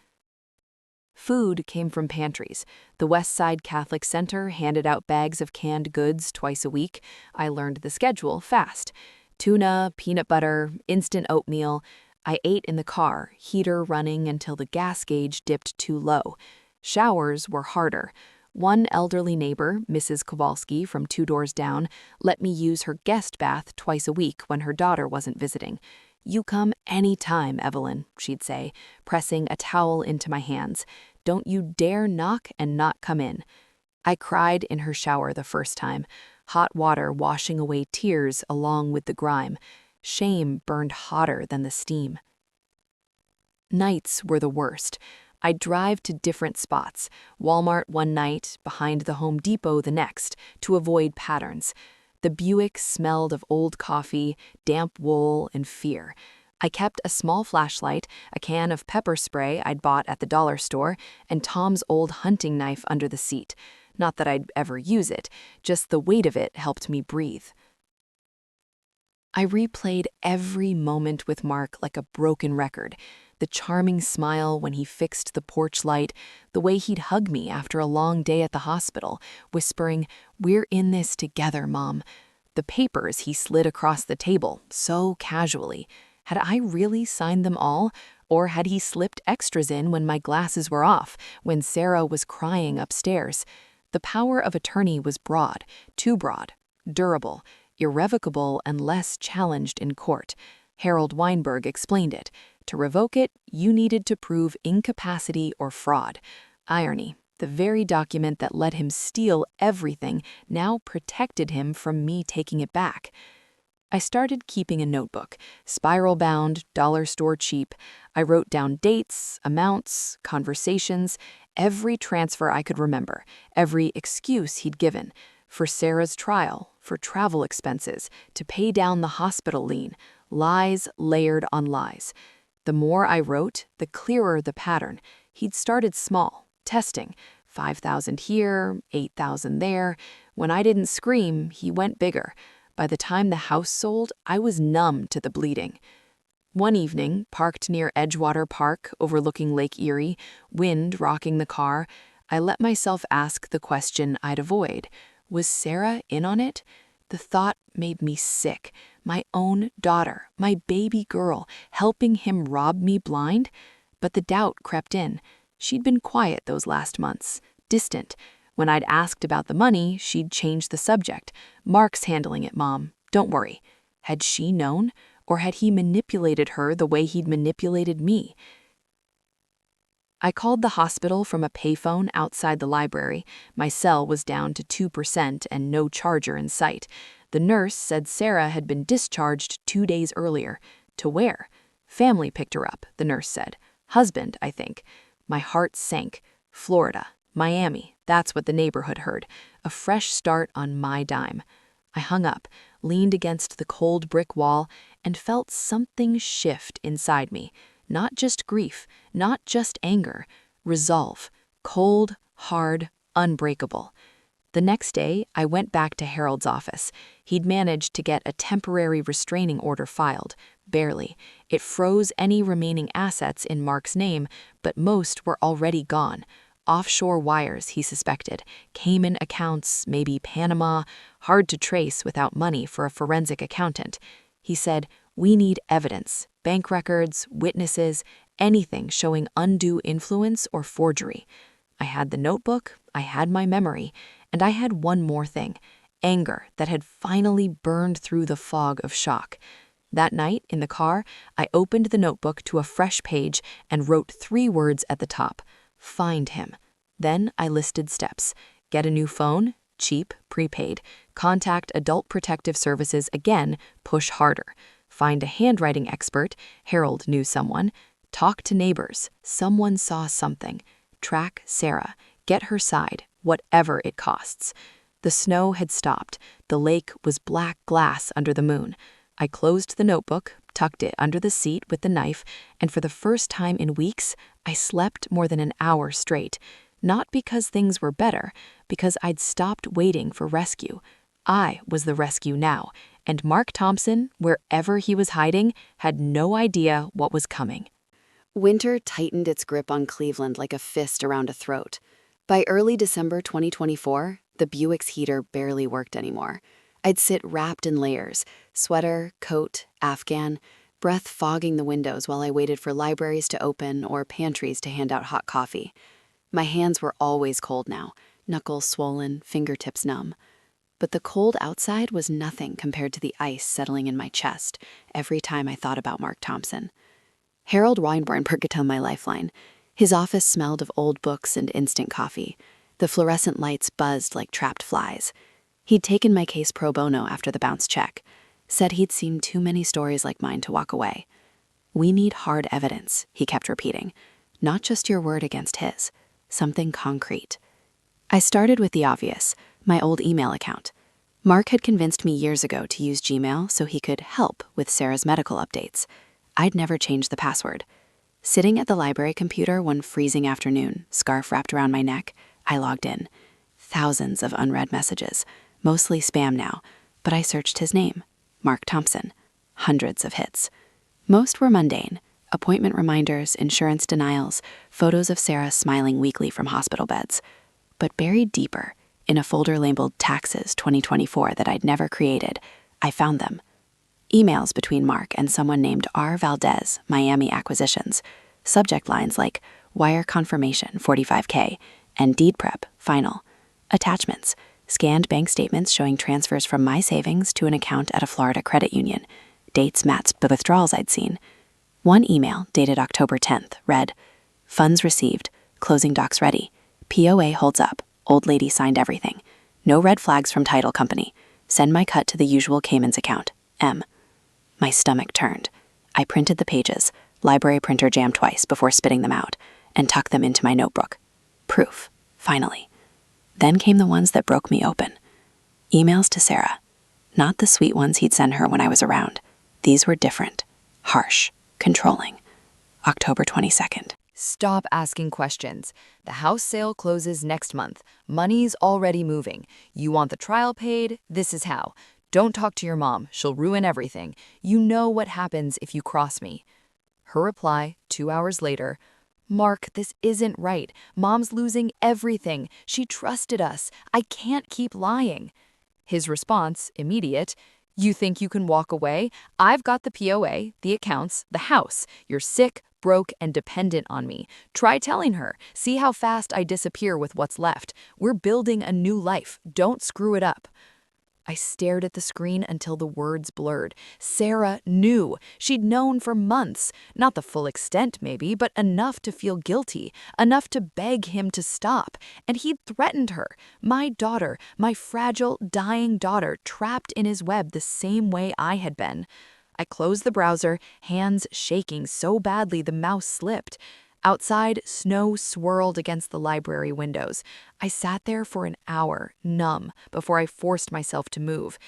Food came from pantries. The West Side Catholic Center handed out bags of canned goods twice a week. I learned the schedule fast. Tuna, peanut butter, instant oatmeal. I ate in the car, heater running until the gas gauge dipped too low. Showers were harder. One elderly neighbor, Mrs. Kowalski from 2 doors down, let me use her guest bath twice a week when her daughter wasn't visiting. "You come any time, Evelyn," she'd say, pressing a towel into my hands. "Don't you dare knock and not come in." I cried in her shower the first time, hot water washing away tears along with the grime. Shame burned hotter than the steam. Nights were the worst. I'd drive to different spots, Walmart one night, behind the Home Depot the next, to avoid patterns. The Buick smelled of old coffee, damp wool, and fear. I kept a small flashlight, a can of pepper spray I'd bought at the dollar store, and Tom's old hunting knife under the seat. Not that I'd ever use it, just the weight of it helped me breathe. I replayed every moment with Mark like a broken record. The charming smile when he fixed the porch light, the way he'd hug me after a long day at the hospital, whispering, "We're in this together, Mom." The papers he slid across the table, so casually. Had I really signed them all, or had he slipped extras in when my glasses were off, when Sarah was crying upstairs? The power of attorney was broad, too broad, durable, irrevocable, and less challenged in court. Harold Weinberg explained it. To revoke it, you needed to prove incapacity or fraud. Irony, the very document that let him steal everything now protected him from me taking it back. I started keeping a notebook, spiral-bound, dollar store cheap. I wrote down dates, amounts, conversations, every transfer I could remember, every excuse he'd given. For Sarah's trial, for travel expenses, to pay down the hospital lien, lies layered on lies. The more I wrote, the clearer the pattern. He'd started small, testing, 5,000 here, 8,000 there. When I didn't scream, he went bigger. By the time the house sold, I was numb to the bleeding. One evening, parked near Edgewater Park, overlooking Lake Erie, wind rocking the car, I let myself ask the question I'd avoid. Was Sarah in on it? The thought made me sick. My own daughter, my baby girl, helping him rob me blind? But the doubt crept in. She'd been quiet those last months, distant. When I'd asked about the money, she'd changed the subject. "Mark's handling it, Mom. Don't worry." Had she known? Or had he manipulated her the way he'd manipulated me? I called the hospital from a payphone outside the library. My cell was down to 2% and no charger in sight. The nurse said Sarah had been discharged 2 days earlier. To where? Family picked her up, the nurse said. Husband, I think. My heart sank. Florida, Miami, that's what the neighborhood heard. A fresh start on my dime. I hung up, leaned against the cold brick wall, and felt something shift inside me. Not just grief, not just anger, resolve, cold, hard, unbreakable. The next day, I went back to Harold's office. He'd managed to get a temporary restraining order filed, barely. It froze any remaining assets in Mark's name, but most were already gone. Offshore wires, he suspected, Cayman accounts, maybe Panama, hard to trace without money for a forensic accountant. He said, "We need evidence, bank records, witnesses, anything showing undue influence or forgery." I had the notebook, I had my memory, and I had one more thing, anger that had finally burned through the fog of shock. That night, in the car, I opened the notebook to a fresh page and wrote 3 words at the top, "Find him." Then I listed steps. Get a new phone, cheap, prepaid. Contact Adult Protective Services again, push harder. Find a handwriting expert, Harold knew someone. Talk to neighbors, someone saw something. Track Sarah, get her side, whatever it costs. The snow had stopped. The lake was black glass under the moon. I closed the notebook, tucked it under the seat with the knife, and for the first time in weeks, I slept more than an hour straight. Not because things were better, because I'd stopped waiting for rescue. I was the rescue now, and Mark Thompson, wherever he was hiding, had no idea what was coming. Winter tightened its grip on Cleveland like a fist around a throat. By early December 2024, the Buick's heater barely worked anymore. I'd sit wrapped in layers, sweater, coat, Afghan, breath fogging the windows while I waited for libraries to open or pantries to hand out hot coffee. My hands were always cold now, knuckles swollen, fingertips numb. But the cold outside was nothing compared to the ice settling in my chest every time I thought about Mark Thompson. Harold Weinberg could tell my lifeline. His office smelled of old books and instant coffee. The fluorescent lights buzzed like trapped flies. He'd taken my case pro bono after the bounce check. Said he'd seen too many stories like mine to walk away. "We need hard evidence," he kept repeating. "Not just your word against his. Something concrete." I started with the obvious, my old email account. Mark had convinced me years ago to use Gmail so he could help with Sarah's medical updates. I'd never changed the password. Sitting at the library computer one freezing afternoon, scarf wrapped around my neck, I logged in. Thousands of unread messages, mostly spam now, but I searched his name, Mark Thompson. Hundreds of hits. Most were mundane: appointment reminders, insurance denials, photos of Sarah smiling weekly from hospital beds. But buried deeper, in a folder labeled Taxes 2024 that I'd never created, I found them. Emails between Mark and someone named R. Valdez, Miami Acquisitions. Subject lines like Wire Confirmation 45K and Deed Prep Final. Attachments: scanned bank statements showing transfers from my savings to an account at a Florida credit union. Dates matched the withdrawals I'd seen. One email, dated October 10th, read, Funds received, closing docs ready. POA holds up, old lady signed everything. No red flags from title company. Send my cut to the usual Cayman's account, M. My stomach turned. I printed the pages, library printer jammed twice before spitting them out, and tucked them into my notebook. Proof, finally. Then came the ones that broke me open. Emails to Sarah. Not the sweet ones he'd send her when I was around. These were different, harsh, controlling. October 22nd. Stop asking questions. The house sale closes next month. Money's already moving. You want the trial paid? This is how. Don't talk to your mom. She'll ruin everything. You know what happens if you cross me. Her reply, 2 hours later, Mark, this isn't right. Mom's losing everything. She trusted us. I can't keep lying. His response, immediate, you think you can walk away? I've got the POA, the accounts, the house. You're sick, broke, and dependent on me. Try telling her. See how fast I disappear with what's left. We're building a new life. Don't screw it up. I stared at the screen until the words blurred. Sarah knew. She'd known for months. Not the full extent, maybe, but enough to feel guilty, enough to beg him to stop. And he'd threatened her. My daughter, my fragile, dying daughter, trapped in his web the same way I had been. I closed the browser, hands shaking so badly the mouse slipped. Outside, snow swirled against the library windows. I sat there for an hour, numb, before I forced myself to move.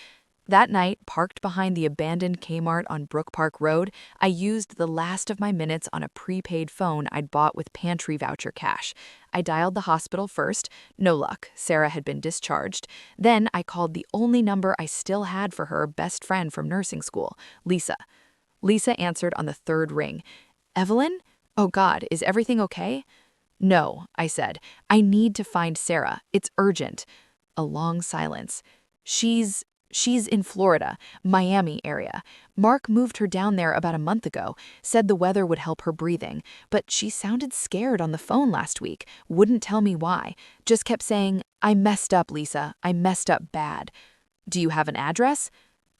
That night, parked behind the abandoned Kmart on Brook Park Road, I used the last of my minutes on a prepaid phone I'd bought with pantry voucher cash. I dialed the hospital first. No luck. Sarah had been discharged. Then I called the only number I still had for her best friend from nursing school, Lisa. Lisa answered on the third ring. Evelyn? Oh God, is everything okay? No, I said. I need to find Sarah. It's urgent. A long silence. She's in Florida, Miami area. Mark moved her down there about a month ago, said the weather would help her breathing, but she sounded scared on the phone last week, wouldn't tell me why, just kept saying, I messed up, Lisa. I messed up bad. Do you have an address?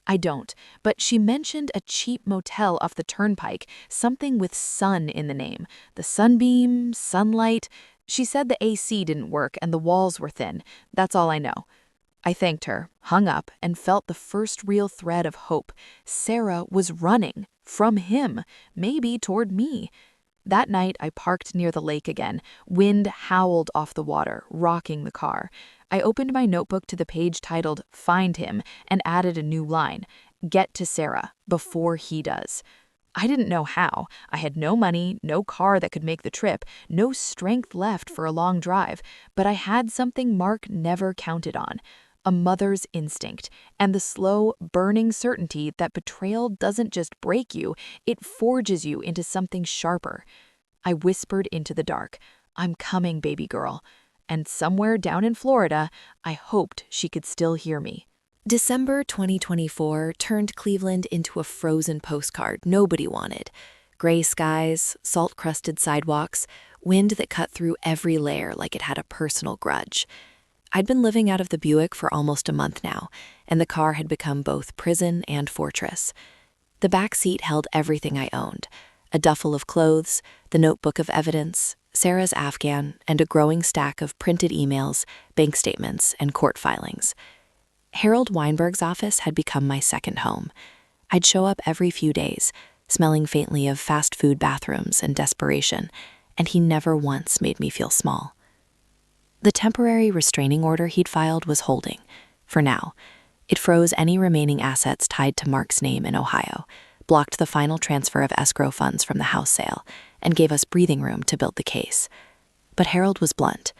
I don't, but she mentioned a cheap motel off the turnpike, something with sun in the name. The sunbeam, sunlight. She said the AC didn't work and the walls were thin. That's all I know. I thanked her, hung up, and felt the first real thread of hope. Sarah was running from him, maybe toward me. That night, I parked near the lake again. Wind howled off the water, rocking the car. I opened my notebook to the page titled Find Him and added a new line, Get to Sarah, before he does. I didn't know how. I had no money, no car that could make the trip, no strength left for a long drive, but I had something Mark never counted on. A mother's instinct, and the slow, burning certainty that betrayal doesn't just break you, it forges you into something sharper. I whispered into the dark, I'm coming, baby girl. And somewhere down in Florida, I hoped she could still hear me. December 2024 turned Cleveland into a frozen postcard nobody wanted. Gray skies, salt-crusted sidewalks, wind that cut through every layer like it had a personal grudge. I'd been living out of the Buick for almost a month now, and the car had become both prison and fortress. The back seat held everything I owned: a duffel of clothes, the notebook of evidence, Sarah's Afghan, and a growing stack of printed emails, bank statements, and court filings. Harold Weinberg's office had become my second home. I'd show up every few days, smelling faintly of fast food bathrooms and desperation, and he never once made me feel small. The temporary restraining order he'd filed was holding, for now, It froze any remaining assets tied to Mark's name in Ohio, blocked the final transfer of escrow funds from the house sale, and gave us breathing room to build the case. But Harold was blunt.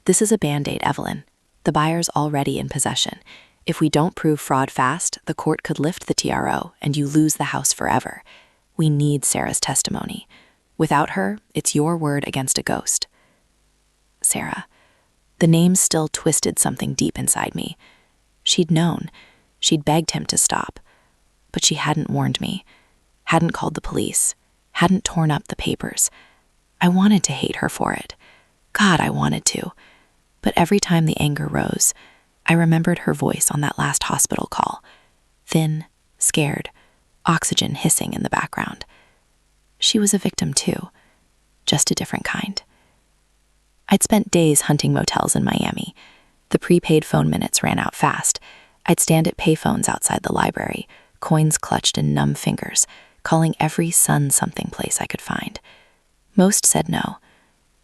This is a Band-Aid, Evelyn. The buyer's already in possession. If we don't prove fraud fast, the court could lift the TRO and you lose the house forever. We need Sarah's testimony. Without her, it's your word against a ghost. Sarah. The name still twisted something deep inside me. She'd known. She'd begged him to stop. But she hadn't warned me, hadn't called the police, hadn't torn up the papers. I wanted to hate her for it. God, I wanted to. But every time the anger rose, I remembered her voice on that last hospital call. Thin, scared, oxygen hissing in the background. She was a victim too, just a different kind. I'd spent days hunting motels in Miami. The prepaid phone minutes ran out fast. I'd stand at payphones outside the library, coins clutched in numb fingers, calling every Sun something place I could find. Most said no.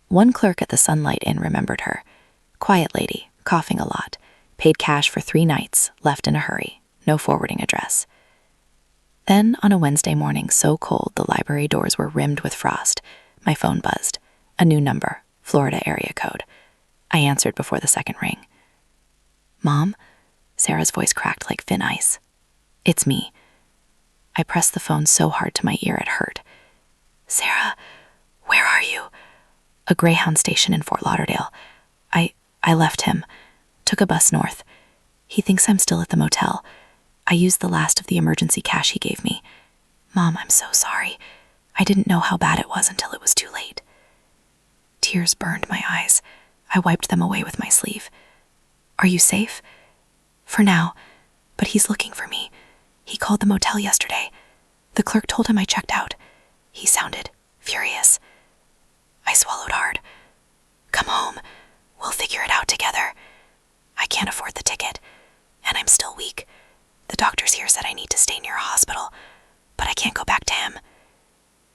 One clerk at the Sunlight Inn remembered her. Quiet lady, coughing a lot, paid cash for 3 nights, left in a hurry, no forwarding address. Then, on a Wednesday morning so cold the library doors were rimmed with frost, my phone buzzed. A new number, Florida area code. I answered before the second ring. Mom? Sarah's voice cracked like thin ice. It's me. I pressed the phone so hard to my ear it hurt. Sarah, where are you? A Greyhound station in Fort Lauderdale. I left him. Took a bus north. He thinks I'm still at the motel. I used the last of the emergency cash he gave me. Mom, I'm so sorry. I didn't know how bad it was until it was too late. Tears burned my eyes. I wiped them away with my sleeve. Are you safe? For now, but he's looking for me. He called the motel yesterday. The clerk told him I checked out. He sounded furious. I swallowed hard. Come home. We'll figure it out together. I can't afford the ticket, and I'm still weak. The doctors here said I need to stay near a hospital, but I can't go back to him.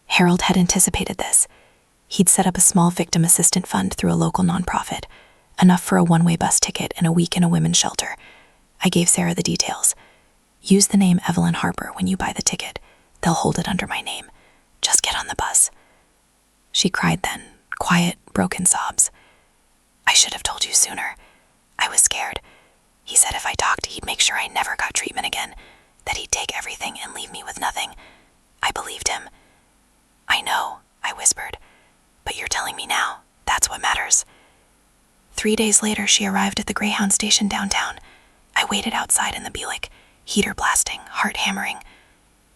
Harold had anticipated this. He'd set up a small victim assistant fund through a local nonprofit, enough for a one-way bus ticket and a week in a women's shelter. I gave Sarah the details. Use the name Evelyn Harper when you buy the ticket. They'll hold it under my name. Just get on the bus. She cried then, quiet, broken sobs. I should have told you sooner. I was scared. He said if I talked, he'd make sure I never got treatment again, that he'd take everything and leave me with nothing. I believed him. I know, I whispered, but you're telling me now. That's what matters. 3 days later, she arrived at the Greyhound station downtown. I waited outside in the Buick, heater blasting, heart hammering.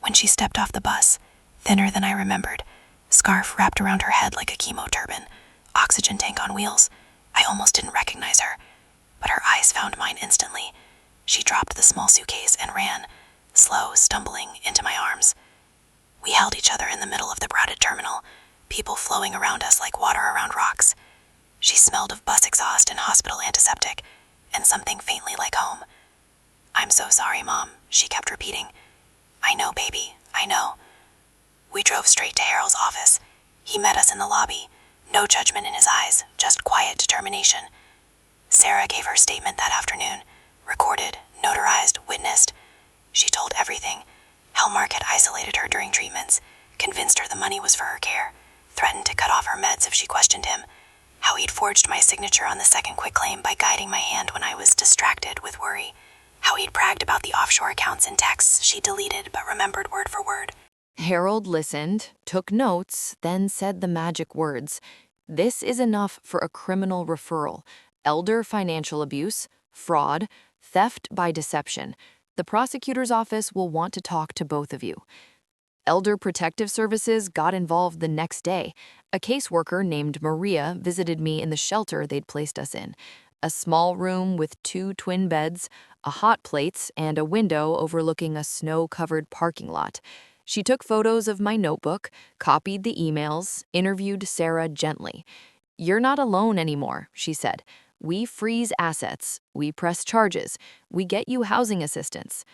When she stepped off the bus, thinner than I remembered, scarf wrapped around her head like a chemo turban, oxygen tank on wheels, I almost didn't recognize her, but her eyes found mine instantly. She dropped the small suitcase and ran, slow, stumbling, into my arms. We held each other in the middle of the crowded terminal, people flowing around us like water around rocks. She smelled of bus exhaust and hospital antiseptic, and something faintly like home. I'm so sorry, Mom, she kept repeating. I know, baby, I know. We drove straight to Harold's office. He met us in the lobby. No judgment in his eyes, just quiet determination. Sarah gave her statement that afternoon, recorded, notarized, witnessed. She told everything. How Mark had isolated her during treatments, convinced her the money was for her care, threatened to cut off her meds if she questioned him. How he'd forged my signature on the second quitclaim by guiding my hand when I was distracted with worry. How he'd bragged about the offshore accounts and texts she deleted but remembered word for word. Harold listened, took notes, then said the magic words. This is enough for a criminal referral. Elder financial abuse, fraud, theft by deception. The prosecutor's office will want to talk to both of you. Elder Protective Services got involved the next day. A caseworker named Maria visited me in the shelter they'd placed us in. A small room with 2 twin beds, a hot plates, and a window overlooking a snow-covered parking lot. She took photos of my notebook, copied the emails, interviewed Sarah gently. You're not alone anymore, she said. We freeze assets. We press charges. We get you housing assistance.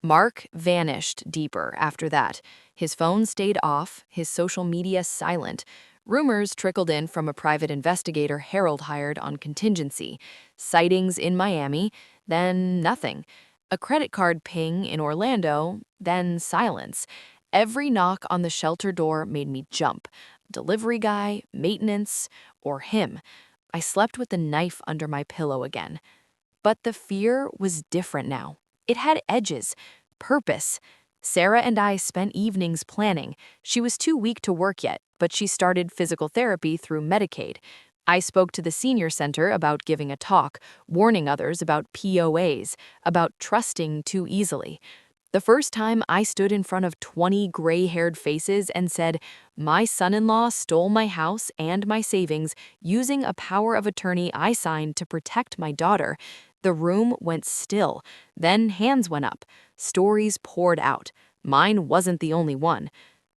Mark vanished deeper after that. His phone stayed off, his social media silent. Rumors trickled in from a private investigator Harold hired on contingency. Sightings in Miami, then nothing. A credit card ping in Orlando, then silence. Every knock on the shelter door made me jump. Delivery guy, maintenance, or him. I slept with the knife under my pillow again. But the fear was different now. It had edges, purpose. Sarah and I spent evenings planning. She was too weak to work yet, but she started physical therapy through Medicaid. I spoke to the senior center about giving a talk, warning others about POAs, about trusting too easily. The first time I stood in front of 20 gray-haired faces and said, "My son-in-law stole my house and my savings using a power of attorney I signed to protect my daughter," the room went still. Then hands went up. Stories poured out. Mine wasn't the only one.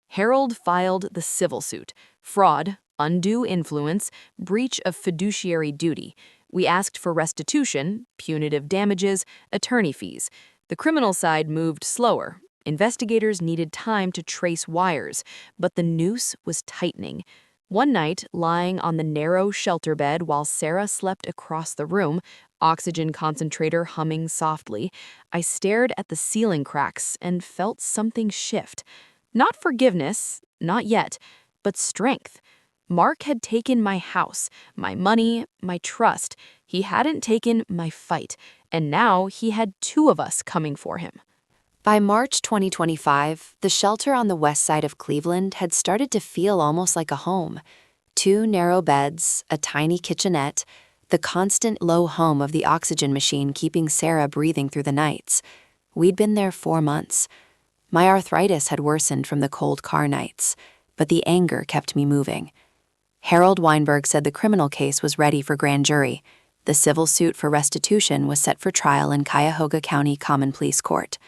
Harold filed the civil suit. Fraud, undue influence, breach of fiduciary duty. We asked for restitution, punitive damages, attorney fees. The criminal side moved slower. Investigators needed time to trace wires, but the noose was tightening. One night, lying on the narrow shelter bed while Sarah slept across the room, oxygen concentrator humming softly, I stared at the ceiling cracks and felt something shift. Not forgiveness, not yet, but strength. Mark had taken my house, my money, my trust. He hadn't taken my fight, and now he had two of us coming for him. By March 2025, the shelter on the west side of Cleveland had started to feel almost like a home. 2 narrow beds, a tiny kitchenette, the constant low hum of the oxygen machine keeping Sarah breathing through the nights. We'd been there 4 months. My arthritis had worsened from the cold car nights, but the anger kept me moving. Harold Weinberg said the criminal case was ready for grand jury. The civil suit for restitution was set for trial in Cuyahoga County Common Pleas Court.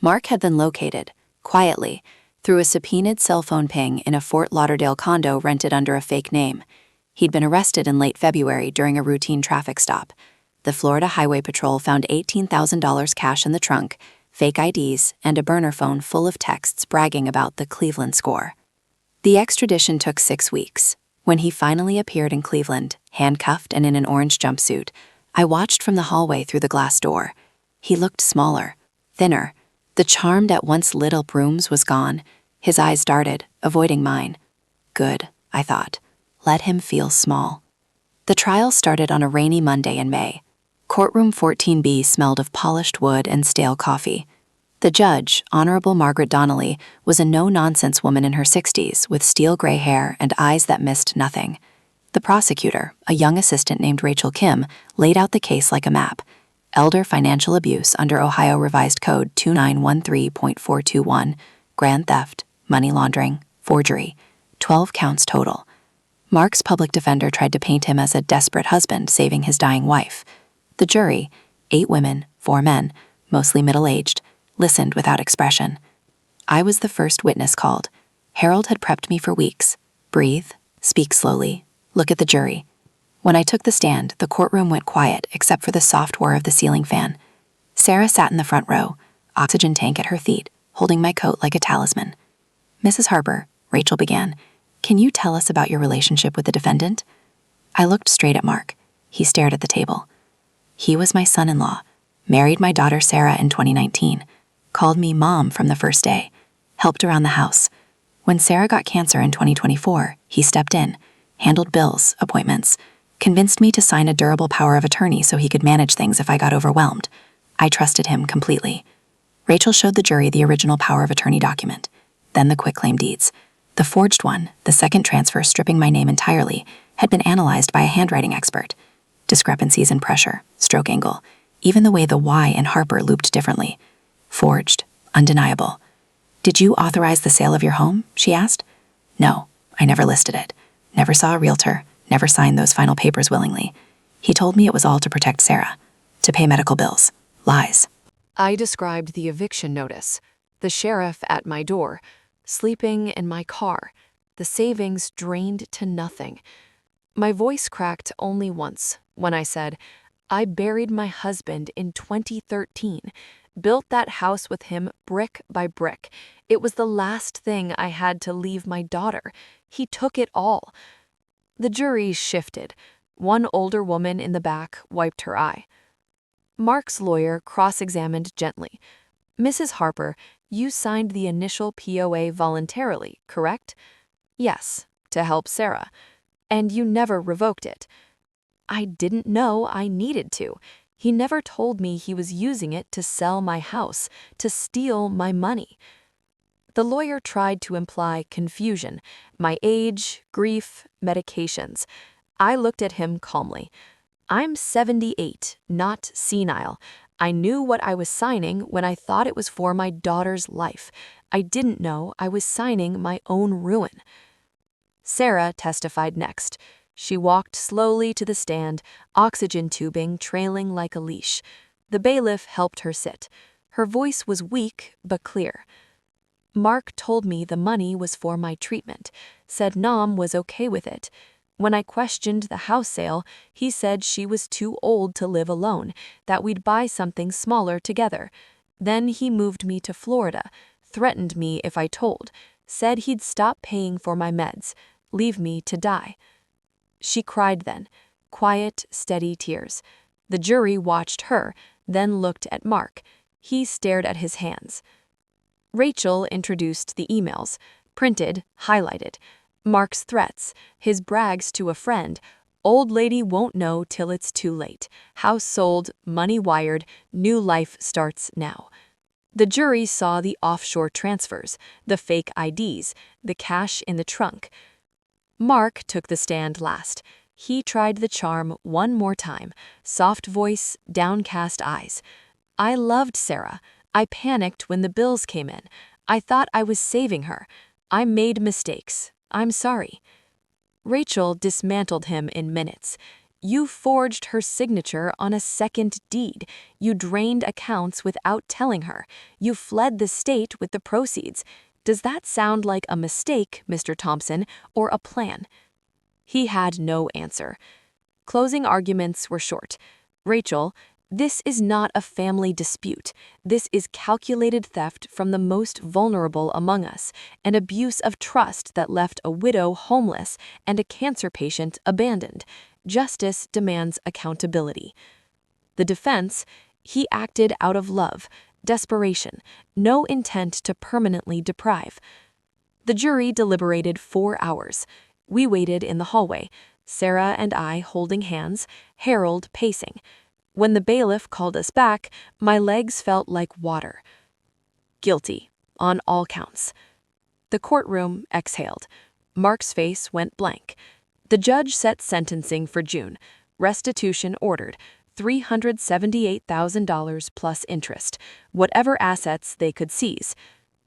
Mark had been located, quietly, through a subpoenaed cell phone ping in a Fort Lauderdale condo rented under a fake name. He'd been arrested in late February during a routine traffic stop. The Florida Highway Patrol found $18,000 cash in the trunk, fake IDs, and a burner phone full of texts bragging about the Cleveland score. The extradition took 6 weeks. When he finally appeared in Cleveland, handcuffed and in an orange jumpsuit, I watched from the hallway through the glass door. He looked smaller, thinner. The charm that once lit up rooms was gone. His eyes darted, avoiding mine. Good, I thought. Let him feel small. The trial started on a rainy Monday in May. Courtroom 14B smelled of polished wood and stale coffee. The judge, Honorable Margaret Donnelly, was a no-nonsense woman in her 60s with steel gray hair and eyes that missed nothing. The prosecutor, a young assistant named Rachel Kim, laid out the case like a map. Elder financial abuse under Ohio Revised Code 2913.421, grand theft, money laundering, forgery, 12 counts total. Mark's public defender tried to paint him as a desperate husband saving his dying wife. The jury, 8 women, 4 men, mostly middle-aged, listened without expression. I was the first witness called. Harold had prepped me for weeks. Breathe, speak slowly, look at the jury. When I took the stand, the courtroom went quiet except for the soft whir of the ceiling fan. Sarah sat in the front row, oxygen tank at her feet, holding my coat like a talisman. "Mrs. Harper," Rachel began, "can you tell us about your relationship with the defendant?" I looked straight at Mark. He stared at the table. He was my son-in-law, married my daughter Sarah in 2019, called me mom from the first day, helped around the house. When Sarah got cancer in 2024, he stepped in, handled bills, appointments, convinced me to sign a durable power of attorney so he could manage things if I got overwhelmed. I trusted him completely. Rachel showed the jury the original power of attorney document, then the quitclaim deeds. The forged one, the second transfer stripping my name entirely, had been analyzed by a handwriting expert. Discrepancies in pressure, stroke angle, even the way the Y in Harper looped differently. Forged, undeniable. "Did you authorize the sale of your home?" she asked. "No, I never listed it. Never saw a realtor, never signed those final papers willingly. He told me it was all to protect Sarah, to pay medical bills. Lies." I described the eviction notice, the sheriff at my door, sleeping in my car, the savings drained to nothing. My voice cracked only once when I said, "I buried my husband in 2013, built that house with him brick by brick. It was the last thing I had to leave my daughter. He took it all." The jury shifted. One older woman in the back wiped her eye. Mark's lawyer cross-examined gently. Mrs. Harper, you signed the initial POA voluntarily, correct? Yes, to help Sarah. And you never revoked it. I didn't know I needed to. He never told me he was using it to sell my house, to steal my money. The lawyer tried to imply confusion, my age, grief, medications. I looked at him calmly. I'm 78, not senile. I knew what I was signing when I thought it was for my daughter's life. I didn't know I was signing my own ruin. Sarah testified next. She walked slowly to the stand, oxygen tubing trailing like a leash. The bailiff helped her sit. Her voice was weak but clear. Mark told me the money was for my treatment, said Nam was okay with it. When I questioned the house sale, he said she was too old to live alone, that we'd buy something smaller together. Then he moved me to Florida, threatened me if I told, said he'd stop paying for my meds, leave me to die. She cried then, quiet, steady tears. The jury watched her, then looked at Mark. He stared at his hands. Rachel introduced the emails, printed, highlighted. Mark's threats, his brags to a friend. Old lady won't know till it's too late. House sold, money wired, new life starts now. The jury saw the offshore transfers, the fake IDs, the cash in the trunk. Mark took the stand last. He tried the charm one more time. Soft voice, downcast eyes. I loved Sarah. I panicked when the bills came in. I thought I was saving her. I made mistakes. I'm sorry. Rachel dismantled him in minutes. You forged her signature on a second deed. You drained accounts without telling her. You fled the state with the proceeds. Does that sound like a mistake, Mr. Thompson, or a plan? He had no answer. Closing arguments were short. Rachel, this is not a family dispute. This is calculated theft from the most vulnerable among us, an abuse of trust that left a widow homeless and a cancer patient abandoned. Justice demands accountability. The defense, he acted out of love, desperation, no intent to permanently deprive. The jury deliberated 4 hours. We waited in the hallway, Sarah and I holding hands, Harold pacing. When the bailiff called us back, my legs felt like water. Guilty, on all counts. The courtroom exhaled. Mark's face went blank. The judge set sentencing for June. Restitution ordered, $378,000 plus interest, whatever assets they could seize.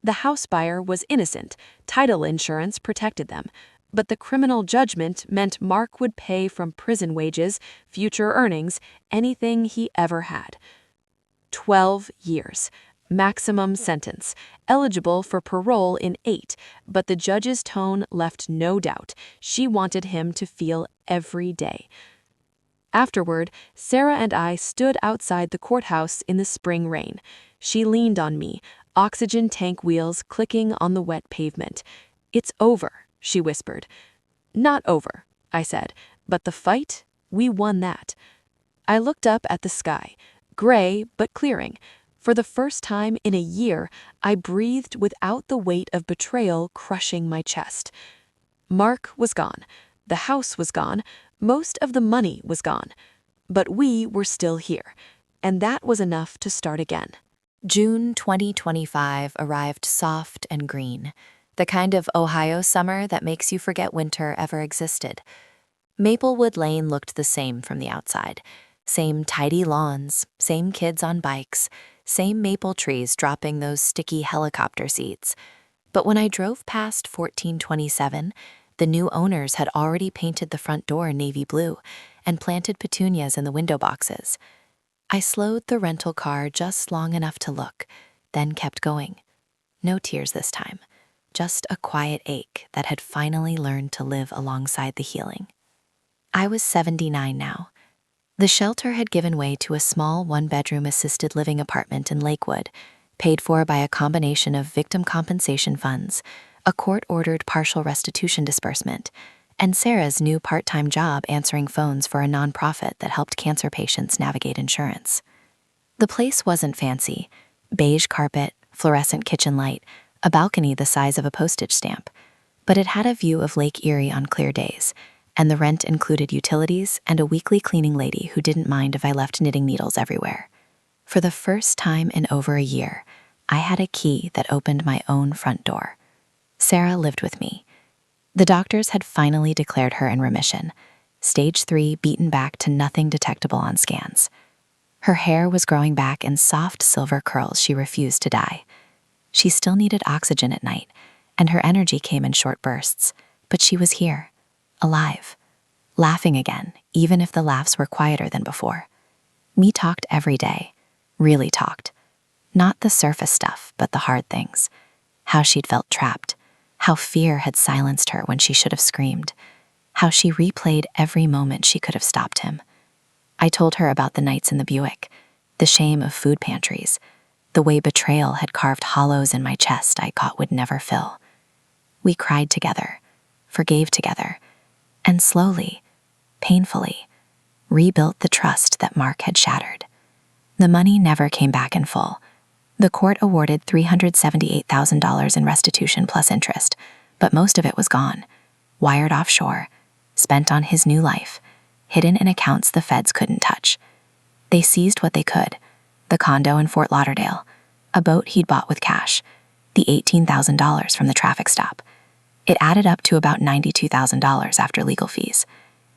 The house buyer was innocent. Title insurance protected them. But the criminal judgment meant Mark would pay from prison wages, future earnings, anything he ever had. 12 years. Maximum sentence. Eligible for parole in 8, but the judge's tone left no doubt. She wanted him to feel every day. Afterward, Sarah and I stood outside the courthouse in the spring rain. She leaned on me, oxygen tank wheels clicking on the wet pavement. It's over, she whispered. Not over, I said, but the fight, we won that. I looked up at the sky, gray but clearing. For the first time in a year, I breathed without the weight of betrayal crushing my chest. Mark was gone. The house was gone. Most of the money was gone. But we were still here, and that was enough to start again. June 2025 arrived soft and green, the kind of Ohio summer that makes you forget winter ever existed. Maplewood Lane looked the same from the outside. Same tidy lawns, same kids on bikes, same maple trees dropping those sticky helicopter seeds. But when I drove past 1427, the new owners had already painted the front door navy blue and planted petunias in the window boxes. I slowed the rental car just long enough to look, then kept going. No tears this time, just a quiet ache that had finally learned to live alongside the healing. I was 79 now. The shelter had given way to a small one-bedroom assisted living apartment in Lakewood, paid for by a combination of victim compensation funds, a court-ordered partial restitution disbursement, and Sarah's new part-time job answering phones for a nonprofit that helped cancer patients navigate insurance. The place wasn't fancy. Beige carpet, fluorescent kitchen light, a balcony the size of a postage stamp. But it had a view of Lake Erie on clear days, and the rent included utilities and a weekly cleaning lady who didn't mind if I left knitting needles everywhere. For the first time in over a year, I had a key that opened my own front door. Sarah lived with me. The doctors had finally declared her in remission, stage 3 beaten back to nothing detectable on scans. Her hair was growing back in soft silver curls she refused to dye. She still needed oxygen at night, and her energy came in short bursts, but she was here, alive, laughing again, even if the laughs were quieter than before. Me talked every day, really talked. Not the surface stuff, but the hard things. How she'd felt trapped, how fear had silenced her when she should have screamed, how she replayed every moment she could have stopped him. I told her about the nights in the Buick, the shame of food pantries, the way betrayal had carved hollows in my chest I thought would never fill. We cried together, forgave together, and slowly, painfully, rebuilt the trust that Mark had shattered. The money never came back in full. The court awarded $378,000 in restitution plus interest, but most of it was gone, wired offshore, spent on his new life, hidden in accounts the feds couldn't touch. They seized what they could, the condo in Fort Lauderdale, a boat he'd bought with cash, the $18,000 from the traffic stop. It added up to about $92,000 after legal fees,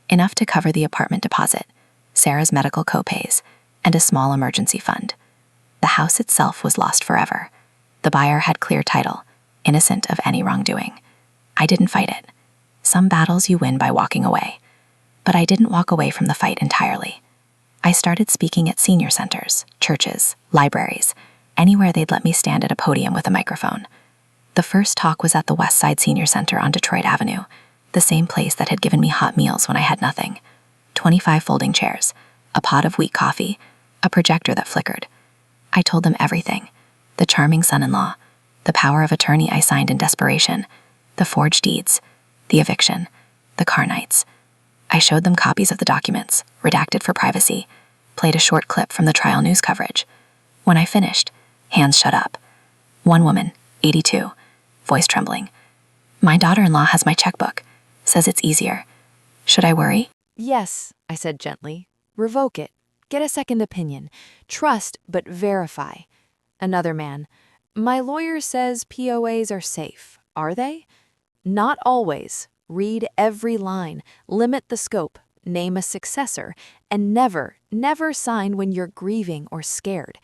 enough to cover the apartment deposit, Sarah's medical copays, and a small emergency fund. The house itself was lost forever. The buyer had clear title, innocent of any wrongdoing. I didn't fight it. Some battles you win by walking away. But I didn't walk away from the fight entirely. I started speaking at senior centers, churches, libraries, anywhere they'd let me stand at a podium with a microphone. The first talk was at the West Side Senior Center on Detroit Avenue, the same place that had given me hot meals when I had nothing. 25 folding chairs, a pot of weak coffee, a projector that flickered. I told them everything. The charming son-in-law, the power of attorney I signed in desperation, the forged deeds, the eviction, the car nights. I showed them copies of the documents, redacted for privacy, played a short clip from the trial news coverage. When I finished, hands shut up. One woman, 82, voice trembling. My daughter-in-law has my checkbook, says it's easier. Should I worry? Yes, I said gently. Revoke it. Get a second opinion. Trust, but verify. Another man. My lawyer says POAs are safe. Are they? Not always. Read every line. Limit the scope. Name a successor. And never, never sign when you're grieving or scared.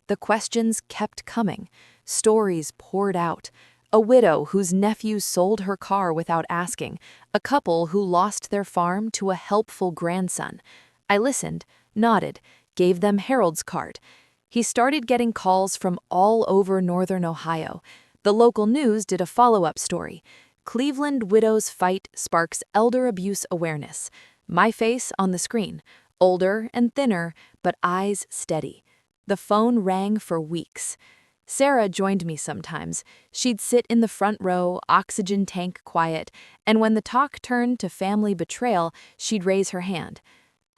The questions kept coming. Stories poured out. A widow whose nephew sold her car without asking. A couple who lost their farm to a helpful grandson. I listened, nodded, gave them Harold's card. He started getting calls from all over northern Ohio. The local news did a follow-up story. Cleveland widows fight sparks elder abuse awareness. My face on the screen, older and thinner, but eyes steady. The phone rang for weeks. Sarah joined me sometimes. She'd sit in the front row, oxygen tank quiet, and when the talk turned to family betrayal, she'd raise her hand.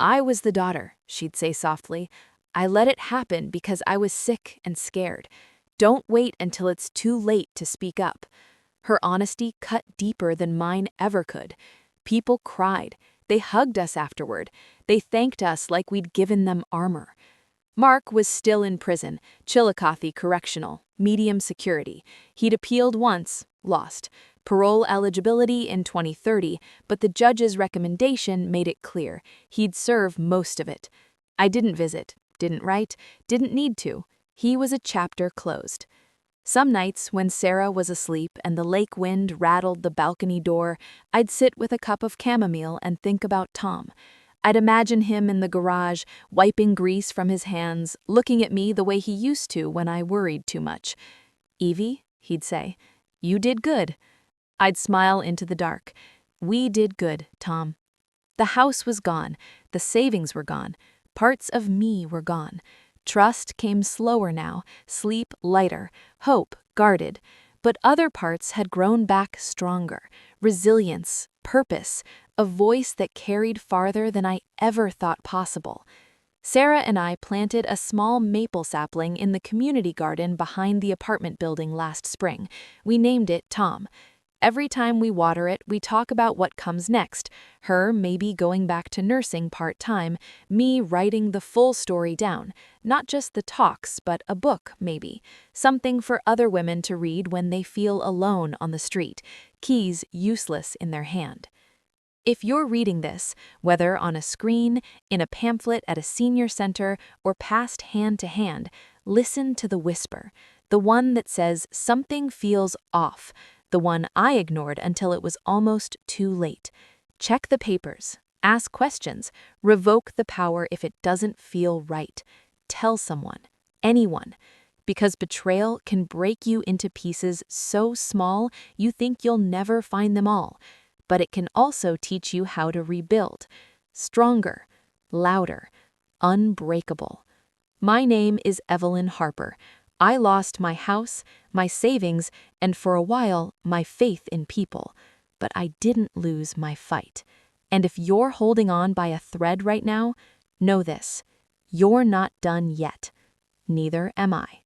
I was the daughter, she'd say softly. I let it happen because I was sick and scared. Don't wait until it's too late to speak up. Her honesty cut deeper than mine ever could. People cried. They hugged us afterward. They thanked us like we'd given them armor. Mark was still in prison, Chillicothe Correctional, medium security. He'd appealed once, lost. Parole eligibility in 2030, but the judge's recommendation made it clear he'd serve most of it. I didn't visit, didn't write, didn't need to. He was a chapter closed. Some nights, when Sarah was asleep and the lake wind rattled the balcony door, I'd sit with a cup of chamomile and think about Tom. I'd imagine him in the garage, wiping grease from his hands, looking at me the way he used to when I worried too much. "Evie," he'd say, "you did good." I'd smile into the dark. We did good, Tom. The house was gone. The savings were gone. Parts of me were gone. Trust came slower now, sleep lighter, hope guarded. But other parts had grown back stronger. Resilience, purpose, a voice that carried farther than I ever thought possible. Sarah and I planted a small maple sapling in the community garden behind the apartment building last spring. We named it Tom. Every time we water it, we talk about what comes next. Her maybe going back to nursing part-time, me writing the full story down. Not just the talks, but a book, maybe. Something for other women to read when they feel alone on the street. Keys useless in their hand. If you're reading this, whether on a screen, in a pamphlet at a senior center, or passed hand to hand, listen to the whisper. The one that says something feels off. The one I ignored until it was almost too late. Check the papers. Ask questions. Revoke the power if it doesn't feel right. Tell someone. Anyone. Because betrayal can break you into pieces so small you think you'll never find them all. But it can also teach you how to rebuild. Stronger, louder, unbreakable. My name is Evelyn Harper. I lost my house, my savings, and for a while, my faith in people. But I didn't lose my fight. And if you're holding on by a thread right now, know this: you're not done yet. Neither am I.